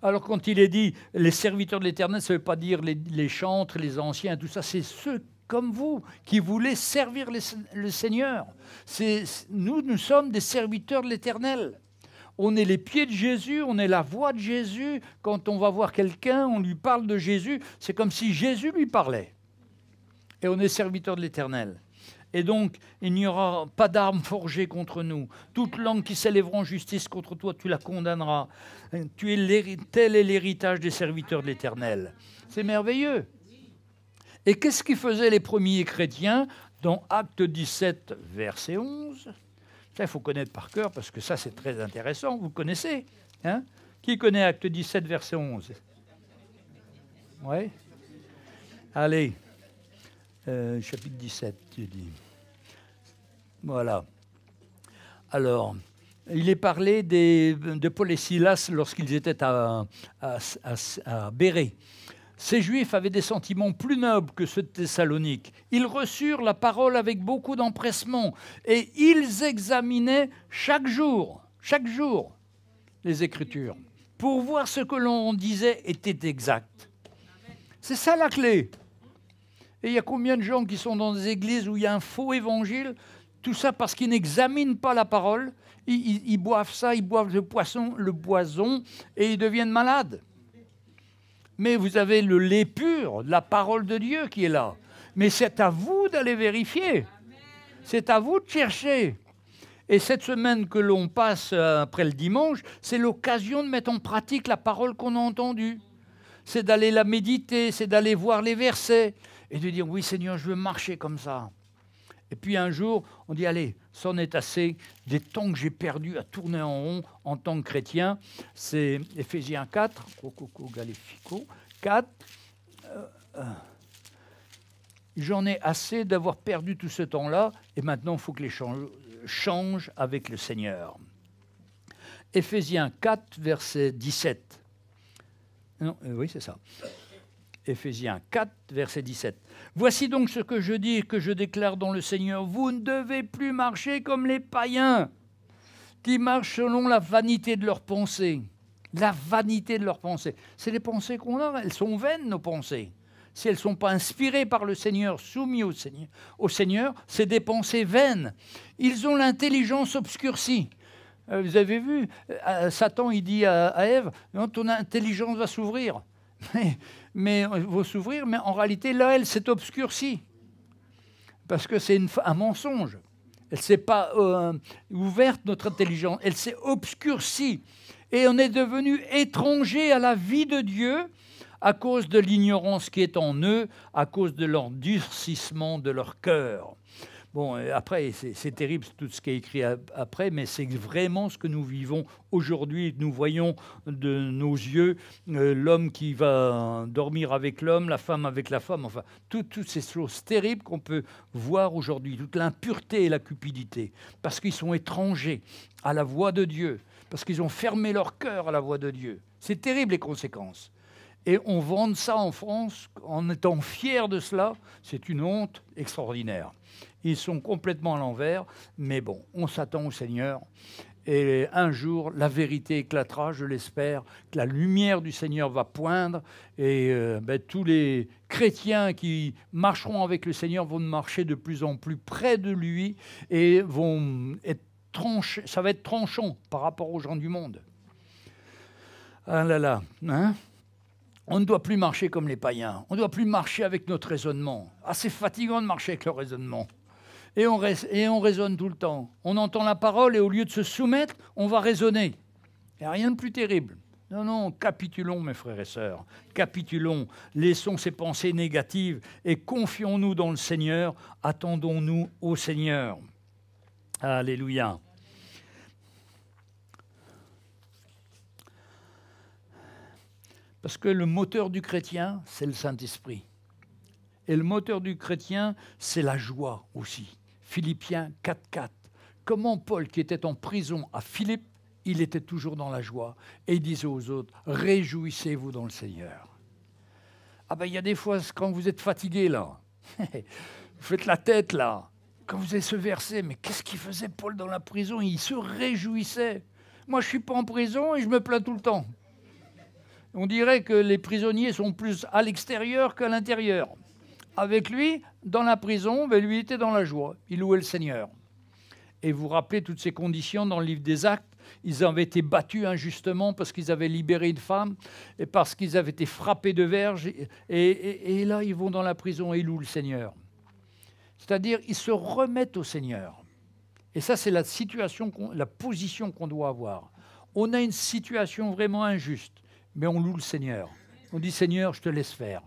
Alors quand il est dit les serviteurs de l'Éternel, ça ne veut pas dire les chantres, les anciens, tout ça, c'est ceux comme vous qui voulez servir le Seigneur. Nous sommes des serviteurs de l'Éternel. On est les pieds de Jésus, on est la voix de Jésus. Quand on va voir quelqu'un, on lui parle de Jésus, c'est comme si Jésus lui parlait. Et on est serviteurs de l'Éternel. Et donc, il n'y aura pas d'armes forgées contre nous. Toute langue qui s'élèvera en justice contre toi, tu la condamneras. Tel est l'héritage des serviteurs de l'Éternel. C'est merveilleux. Et qu'est-ce qu'ils faisaient les premiers chrétiens dans Actes 17, verset 11 ? Ça, il faut connaître par cœur, parce que ça, c'est très intéressant. Vous connaissez, hein ? Qui connaît Actes 17, verset 11 ? Oui ? Allez. Chapitre 17, tu dis. Voilà. Alors, il est parlé de Paul et Silas lorsqu'ils étaient à Bérée. Ces Juifs avaient des sentiments plus nobles que ceux de Thessalonique. Ils reçurent la parole avec beaucoup d'empressement et ils examinaient chaque jour, les Écritures pour voir ce que l'on disait était exact. C'est ça la clé. Et il y a combien de gens qui sont dans des églises où il y a un faux évangile? Tout ça parce qu'ils n'examinent pas la parole. Ils boivent ça, ils boivent le poison, et ils deviennent malades. Mais vous avez le lait pur, la parole de Dieu qui est là. Mais c'est à vous d'aller vérifier. C'est à vous de chercher. Et cette semaine que l'on passe après le dimanche, c'est l'occasion de mettre en pratique la parole qu'on a entendue. C'est d'aller la méditer, c'est d'aller voir les versets et de dire « Oui Seigneur, je veux marcher comme ça ». Et puis un jour, on dit « Allez, c'en est assez des temps que j'ai perdus à tourner en rond en tant que chrétien ». C'est Éphésiens 4, 4. J'en ai assez d'avoir perdu tout ce temps-là et maintenant il faut que les change avec le Seigneur. Éphésiens 4, verset 17. Non, oui, c'est ça. Éphésiens 4, verset 17. Voici donc ce que je dis et que je déclare dans le Seigneur. Vous ne devez plus marcher comme les païens qui marchent selon la vanité de leurs pensées. La vanité de leurs pensées. C'est les pensées qu'on a, elles sont vaines, nos pensées. Si elles ne sont pas inspirées par le Seigneur, soumises au Seigneur, c'est des pensées vaines. Ils ont l'intelligence obscurcie. Vous avez vu, Satan, il dit à Ève, non, ton intelligence va s'ouvrir. Mais va s'ouvrir, mais en réalité, là, elle s'est obscurcie. Parce que c'est un mensonge. Elle ne s'est pas ouverte, notre intelligence. Elle s'est obscurcie. Et on est devenu étranger à la vie de Dieu à cause de l'ignorance qui est en eux, à cause de l'endurcissement de leur cœur. Bon, après, c'est terrible tout ce qui est écrit après, mais c'est vraiment ce que nous vivons aujourd'hui. Nous voyons de nos yeux l'homme qui va dormir avec l'homme, la femme avec la femme, enfin, toutes ces choses terribles qu'on peut voir aujourd'hui, toute l'impureté et la cupidité, parce qu'ils sont étrangers à la voix de Dieu, parce qu'ils ont fermé leur cœur à la voix de Dieu. C'est terrible les conséquences. Et on vend ça en France en étant fiers de cela. C'est une honte extraordinaire. Ils sont complètement à l'envers, mais bon, on s'attend au Seigneur. Et un jour, la vérité éclatera, je l'espère, que la lumière du Seigneur va poindre et tous les chrétiens qui marcheront avec le Seigneur vont marcher de plus en plus près de lui et vont être tranchés. Ça va être tranchant par rapport aux gens du monde. Ah là là, hein? On ne doit plus marcher comme les païens. On ne doit plus marcher avec notre raisonnement. Ah, c'est fatigant de marcher avec le raisonnement. Et on raisonne tout le temps. On entend la parole et au lieu de se soumettre, on va raisonner. Il n'y a rien de plus terrible. Non, non, capitulons, mes frères et sœurs. Capitulons. Laissons ces pensées négatives et confions-nous dans le Seigneur. Attendons-nous au Seigneur. Alléluia. Parce que le moteur du chrétien, c'est le Saint-Esprit. Et le moteur du chrétien, c'est la joie aussi. Philippiens 4,4. Comment Paul, qui était en prison à Philippe, il était toujours dans la joie. Et il disait aux autres, réjouissez-vous dans le Seigneur. Ah ben il y a des fois, quand vous êtes fatigué là, vous faites la tête là, quand vous avez ce verset, mais qu'est-ce qu'il faisait Paul dans la prison? Il se réjouissait. Moi je ne suis pas en prison et je me plains tout le temps. On dirait que les prisonniers sont plus à l'extérieur qu'à l'intérieur. Avec lui, dans la prison, ben lui était dans la joie. Il louait le Seigneur. Et vous vous rappelez toutes ces conditions dans le livre des Actes. Ils avaient été battus injustement parce qu'ils avaient libéré une femme et parce qu'ils avaient été frappés de verge. Et là, ils vont dans la prison et ils louent le Seigneur. C'est-à-dire, ils se remettent au Seigneur. Et ça, c'est la situation, la position qu'on doit avoir. On a une situation vraiment injuste. Mais on loue le Seigneur. On dit, Seigneur, je te laisse faire.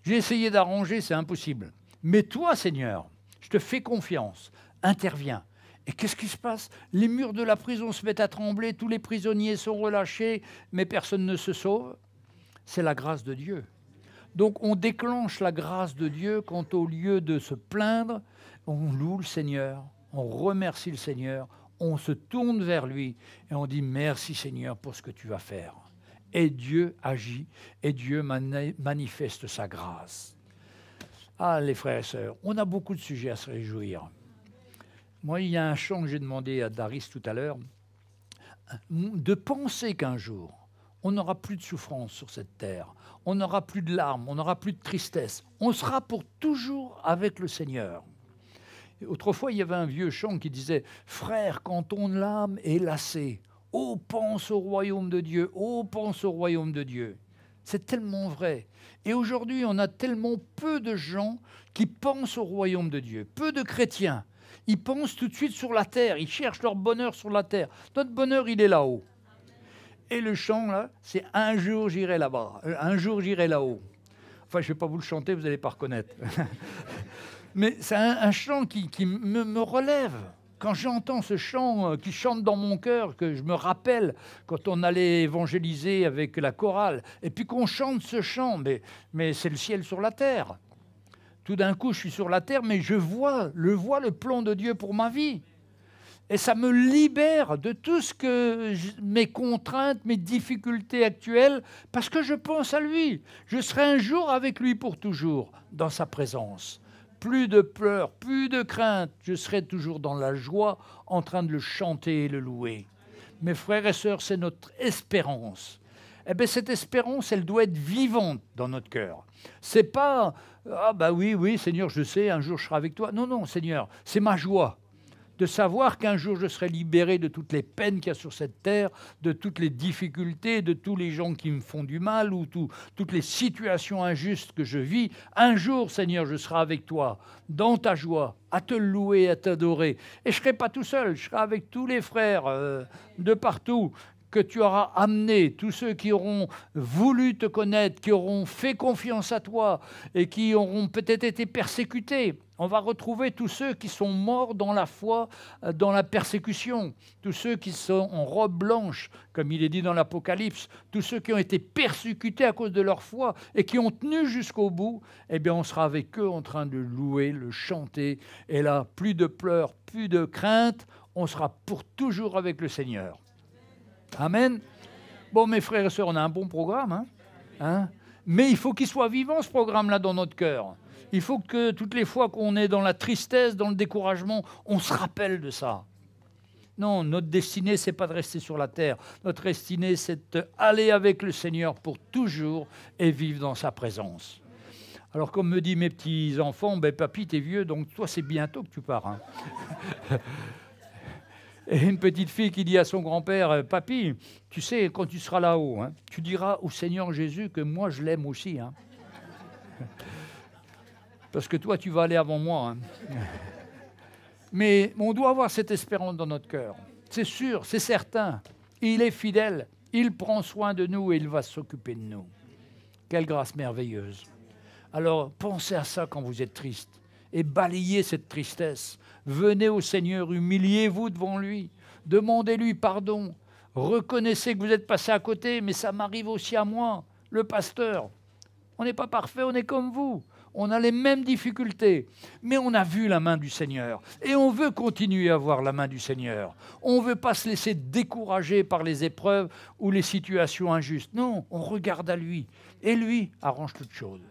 J'ai essayé d'arranger, c'est impossible. Mais toi, Seigneur, je te fais confiance. Interviens. Et qu'est-ce qui se passe? Les murs de la prison se mettent à trembler, tous les prisonniers sont relâchés, mais personne ne se sauve. C'est la grâce de Dieu. Donc on déclenche la grâce de Dieu quand au lieu de se plaindre, on loue le Seigneur, on remercie le Seigneur, on se tourne vers lui et on dit, merci Seigneur pour ce que tu vas faire. et Dieu agit, et Dieu manifeste sa grâce. Ah, les frères et sœurs, on a beaucoup de sujets à se réjouir. Moi, il y a un chant que j'ai demandé à Daris tout à l'heure, de penser qu'un jour, on n'aura plus de souffrance sur cette terre, on n'aura plus de larmes, on n'aura plus de tristesse, on sera pour toujours avec le Seigneur. Et autrefois, il y avait un vieux chant qui disait « Frère, quand ton âme est lassée, oh, pense au royaume de Dieu, oh, pense au royaume de Dieu ». C'est tellement vrai. Et aujourd'hui, on a tellement peu de gens qui pensent au royaume de Dieu, peu de chrétiens. Ils pensent tout de suite sur la terre, ils cherchent leur bonheur sur la terre. Notre bonheur, il est là-haut. Et le chant, là, c'est « Un jour, j'irai là-bas, un jour, j'irai là-haut ». Enfin, je ne vais pas vous le chanter, vous n'allez pas reconnaître. Mais c'est un chant qui me relève. Quand j'entends ce chant qui chante dans mon cœur, que je me rappelle quand on allait évangéliser avec la chorale, et puis qu'on chante ce chant, mais c'est le ciel sur la terre. Tout d'un coup, je suis sur la terre, mais je vois le plan de Dieu pour ma vie. Et ça me libère de tout ce que mes contraintes, mes difficultés actuelles, parce que je pense à lui. Je serai un jour avec lui pour toujours, dans sa présence. Plus de pleurs, plus de craintes, je serai toujours dans la joie, en train de le chanter et le louer. Mes frères et sœurs, c'est notre espérance. Eh bien, cette espérance, elle doit être vivante dans notre cœur. C'est pas « Ah ben oui, Seigneur, je sais, un jour je serai avec toi ». Non, non, Seigneur, c'est ma joie de savoir qu'un jour je serai libéré de toutes les peines qu'il y a sur cette terre, de toutes les difficultés, de tous les gens qui me font du mal ou toutes les situations injustes que je vis. Un jour, Seigneur, je serai avec toi, dans ta joie, à te louer, à t'adorer. Et je ne serai pas tout seul, je serai avec tous les frères de partout que tu auras amenés, tous ceux qui auront voulu te connaître, qui auront fait confiance à toi et qui auront peut-être été persécutés. On va retrouver tous ceux qui sont morts dans la foi, dans la persécution, tous ceux qui sont en robe blanche, comme il est dit dans l'Apocalypse, tous ceux qui ont été persécutés à cause de leur foi et qui ont tenu jusqu'au bout, eh bien on sera avec eux en train de louer, le chanter, et là, plus de pleurs, plus de craintes, on sera pour toujours avec le Seigneur. Amen. Bon, mes frères et sœurs, on a un bon programme, hein, mais il faut qu'il soit vivant, ce programme-là, dans notre cœur. Il faut que toutes les fois qu'on est dans la tristesse, dans le découragement, on se rappelle de ça. Non, notre destinée, c'est pas de rester sur la terre. Notre destinée, c'est d'aller avec le Seigneur pour toujours et vivre dans sa présence. Alors, comme me disent mes petits-enfants, ben, papy, t'es vieux, donc toi, c'est bientôt que tu pars. Hein. Et une petite fille qui dit à son grand-père, « Papy, tu sais, quand tu seras là-haut, hein, tu diras au Seigneur Jésus que moi, je l'aime aussi. Hein. Parce que toi, tu vas aller avant moi. Hein. » Mais on doit avoir cette espérance dans notre cœur. C'est sûr, c'est certain. Il est fidèle, il prend soin de nous et il va s'occuper de nous. Quelle grâce merveilleuse. Alors, pensez à ça quand vous êtes triste et balayez cette tristesse. Venez au Seigneur, humiliez-vous devant lui, demandez-lui pardon, reconnaissez que vous êtes passé à côté, mais ça m'arrive aussi à moi, le pasteur. On n'est pas parfait, on est comme vous, on a les mêmes difficultés, mais on a vu la main du Seigneur et on veut continuer à voir la main du Seigneur. On ne veut pas se laisser décourager par les épreuves ou les situations injustes. Non, on regarde à lui et lui arrange toutes choses.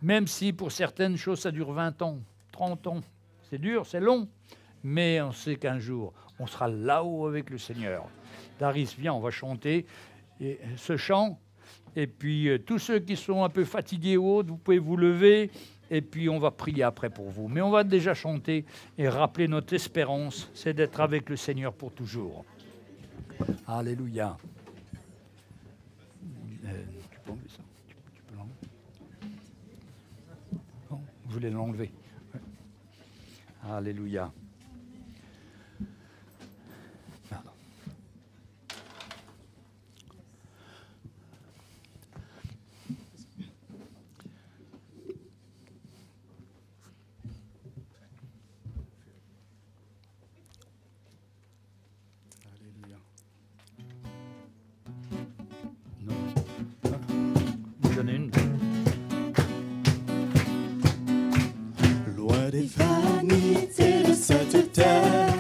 Même si pour certaines choses ça dure 20 ans, 30 ans. C'est dur, c'est long, mais on sait qu'un jour, on sera là-haut avec le Seigneur. Daris, viens, on va chanter ce chant. Et puis, tous ceux qui sont un peu fatigués ou autres, vous pouvez vous lever. Et puis, on va prier après pour vous. Mais on va déjà chanter et rappeler notre espérance, c'est d'être avec le Seigneur pour toujours. Alléluia. Tu peux enlever ça? Tu peux l'enlever? Bon, vous voulez l'enlever? Alléluia. Pardon. Alléluia. Non. J'en ai une. Loin des vanités de cette terre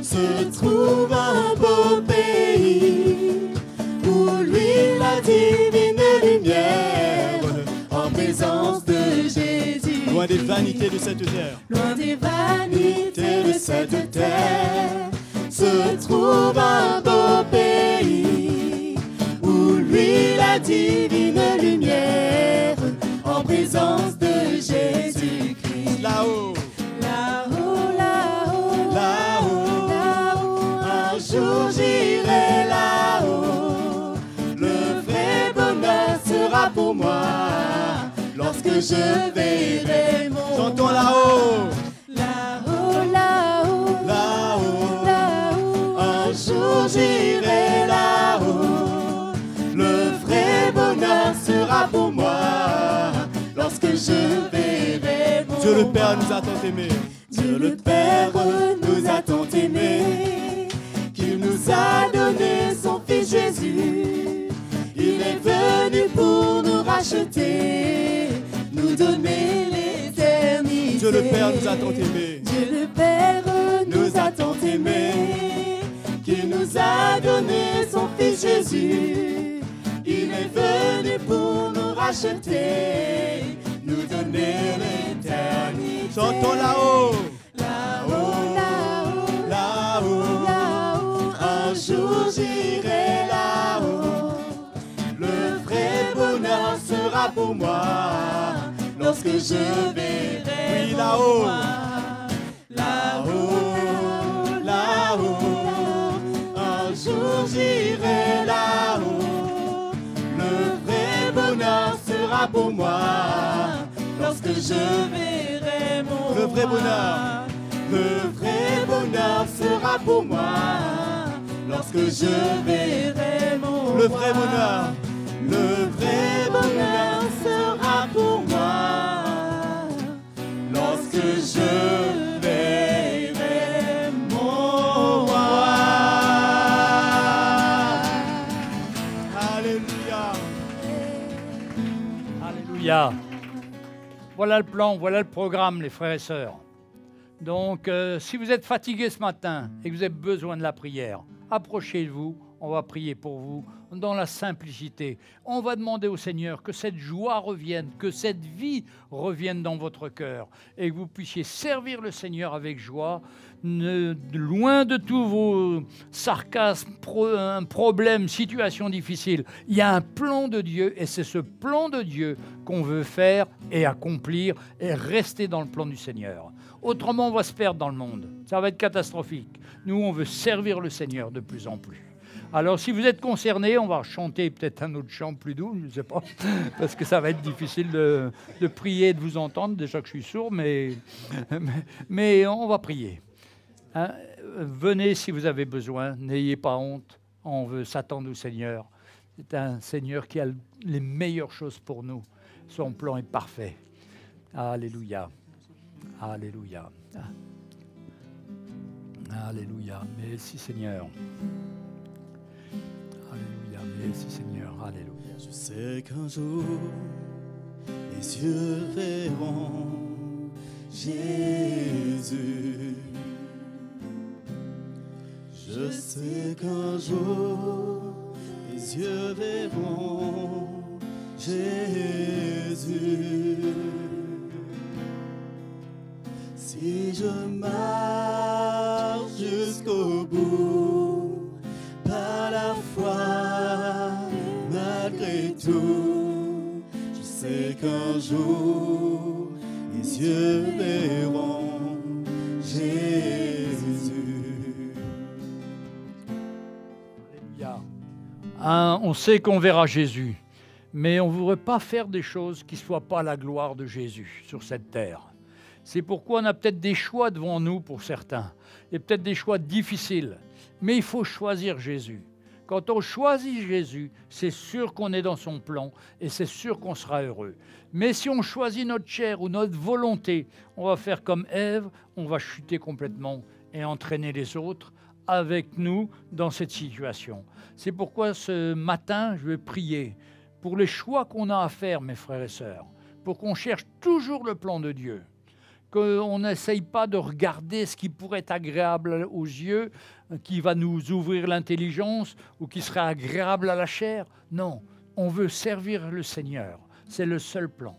se trouve un beau pays où lui la vanités de cette terre. Loin des vanités de cette terre se trouve un beau pays où lui la divine lumière en présence de Jésus-Christ. Là-haut, Là-haut, là-haut, là-haut, là-haut, un jour j'irai là-haut. Le vrai bonheur sera pour moi lorsque je verrai mon Chantons là-haut, là-haut, là-haut, là-haut, là-haut, un jour j'irai là-haut. Le vrai bonheur sera pour moi lorsque je verrai mon Dieu le Père nous a tant aimés. Dieu le Père nous a tant aimés qu'il nous a donné son Fils Jésus. Il est venu pour nous racheter, nous donner l'éternité. Dieu le Père nous a tant aimés. Dieu le Père nous a tant aimés qu'il nous a donné son Fils Jésus. Il est venu pour nous racheter, nous donner l'éternité. Chantons là-haut, Là-haut, là-haut, là-haut. là-haut, Un jour j'irai là-haut. Le vrai bonheur sera pour moi lorsque je verrai oui là-haut, là-haut, là-haut. Un jour j'irai là-haut. Le vrai bonheur sera pour moi lorsque je verrai mon Le vrai roi. bonheur. Le vrai bonheur sera pour moi lorsque je verrai mon le roi. vrai bonheur. Le vrai bonheur sera pour moi lorsque je verrai mon roi. Alléluia. Alléluia. Voilà le plan, voilà le programme, les frères et sœurs. Donc, si vous êtes fatigué ce matin et que vous avez besoin de la prière, approchez-vous, on va prier pour vous dans la simplicité. On va demander au Seigneur que cette joie revienne, que cette vie revienne dans votre cœur et que vous puissiez servir le Seigneur avec joie, loin de tous vos sarcasmes, problèmes, situations difficiles. Il y a un plan de Dieu et c'est ce plan de Dieu qu'on veut faire et accomplir et rester dans le plan du Seigneur. Autrement, on va se perdre dans le monde. Ça va être catastrophique. Nous, on veut servir le Seigneur de plus en plus. Alors, si vous êtes concernés, on va chanter peut-être un autre chant plus doux, je ne sais pas, parce que ça va être difficile de prier et de vous entendre. Déjà que je suis sourd, mais on va prier. Hein? Venez si vous avez besoin, n'ayez pas honte. On veut s'attendre au Seigneur. C'est un Seigneur qui a les meilleures choses pour nous. Son plan est parfait. Alléluia. Alléluia. Alléluia. Merci Seigneur. Alléluia. Merci Seigneur. Alléluia. Je sais qu'un jour les yeux verront Jésus. Je sais qu'un jour les yeux verront Jésus. Si je marche jusqu'au bout, par la foi, malgré tout, je sais qu'un jour les yeux verront Jésus. On sait qu'on verra Jésus, mais on ne voudrait pas faire des choses qui ne soient pas la gloire de Jésus sur cette terre. C'est pourquoi on a peut-être des choix devant nous pour certains, et peut-être des choix difficiles, mais il faut choisir Jésus. Quand on choisit Jésus, c'est sûr qu'on est dans son plan et c'est sûr qu'on sera heureux. Mais si on choisit notre chair ou notre volonté, on va faire comme Ève, on va chuter complètement et entraîner les autres avec nous dans cette situation. C'est pourquoi ce matin, je vais prier pour les choix qu'on a à faire, mes frères et sœurs, pour qu'on cherche toujours le plan de Dieu, qu'on n'essaye pas de regarder ce qui pourrait être agréable aux yeux, qui va nous ouvrir l'intelligence ou qui serait agréable à la chair. Non, on veut servir le Seigneur. C'est le seul plan.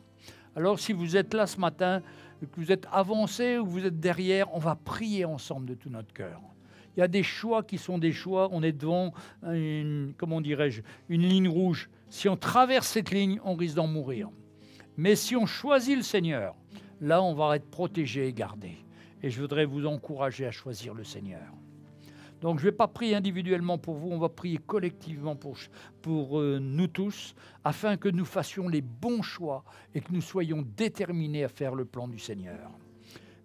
Alors, si vous êtes là ce matin, que vous êtes avancé ou que vous êtes derrière, on va prier ensemble de tout notre cœur. Il y a des choix qui sont des choix. On est devant une ligne rouge. Si on traverse cette ligne, on risque d'en mourir. Mais si on choisit le Seigneur, là, on va être protégé et gardé. Et je voudrais vous encourager à choisir le Seigneur. Donc, je ne vais pas prier individuellement pour vous, on va prier collectivement pour nous tous, afin que nous fassions les bons choix et que nous soyons déterminés à faire le plan du Seigneur.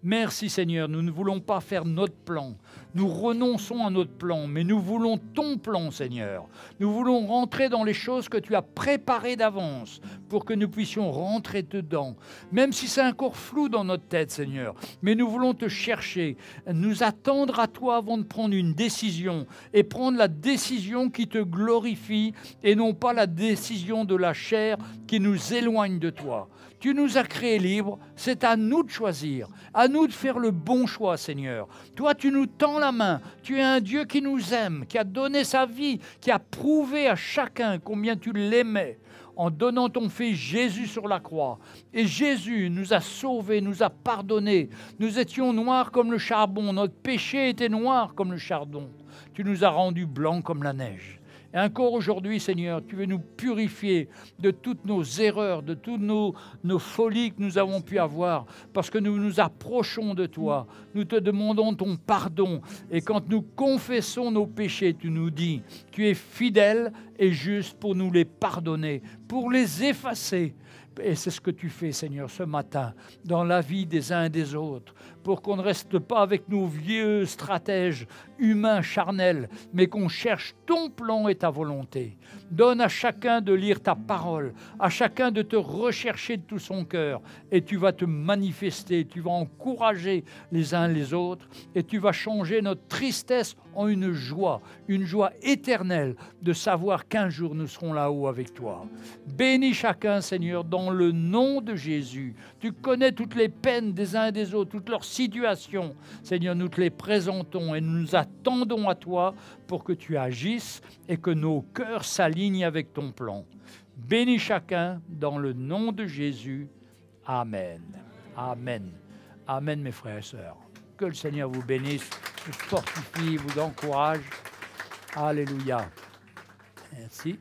Merci Seigneur, nous ne voulons pas faire notre plan. Nous renonçons à notre plan, mais nous voulons ton plan, Seigneur. Nous voulons rentrer dans les choses que tu as préparées d'avance pour que nous puissions rentrer dedans. Même si c'est encore flou dans notre tête, Seigneur. Mais nous voulons te chercher, nous attendre à toi avant de prendre une décision et prendre la décision qui te glorifie et non pas la décision de la chair qui nous éloigne de toi. Tu nous as créés libres, c'est à nous de choisir, à nous de faire le bon choix, Seigneur. Toi, tu nous tends la main, tu es un Dieu qui nous aime, qui a donné sa vie, qui a prouvé à chacun combien tu l'aimais en donnant ton Fils Jésus sur la croix. Et Jésus nous a sauvés, nous a pardonnés. Nous étions noirs comme le charbon, notre péché était noir comme le chardon. Tu nous as rendus blancs comme la neige. Et encore aujourd'hui, Seigneur, tu veux nous purifier de toutes nos erreurs, de toutes nos folies que nous avons pu avoir, parce que nous nous approchons de toi. Nous te demandons ton pardon. Et quand nous confessons nos péchés, tu nous dis, tu es fidèle et juste pour nous les pardonner, pour les effacer. Et c'est ce que tu fais, Seigneur, ce matin, dans la vie des uns et des autres, pour qu'on ne reste pas avec nos vieux stratèges humains, charnels, mais qu'on cherche ton plan et ta volonté. Donne à chacun de lire ta parole, à chacun de te rechercher de tout son cœur, et tu vas te manifester, tu vas encourager les uns les autres, et tu vas changer notre tristesse en une joie éternelle de savoir qu'un jour nous serons là-haut avec toi. Bénis chacun, Seigneur, dans le nom de Jésus. Tu connais toutes les peines des uns et des autres, toutes leurs situations. Seigneur, nous te les présentons et nous nous attendons à toi pour que tu agisses et que nos cœurs s'alignent avec ton plan. Bénis chacun dans le nom de Jésus. Amen. Amen. Amen, mes frères et sœurs. Que le Seigneur vous bénisse, vous fortifie, vous encourage. Alléluia. Merci.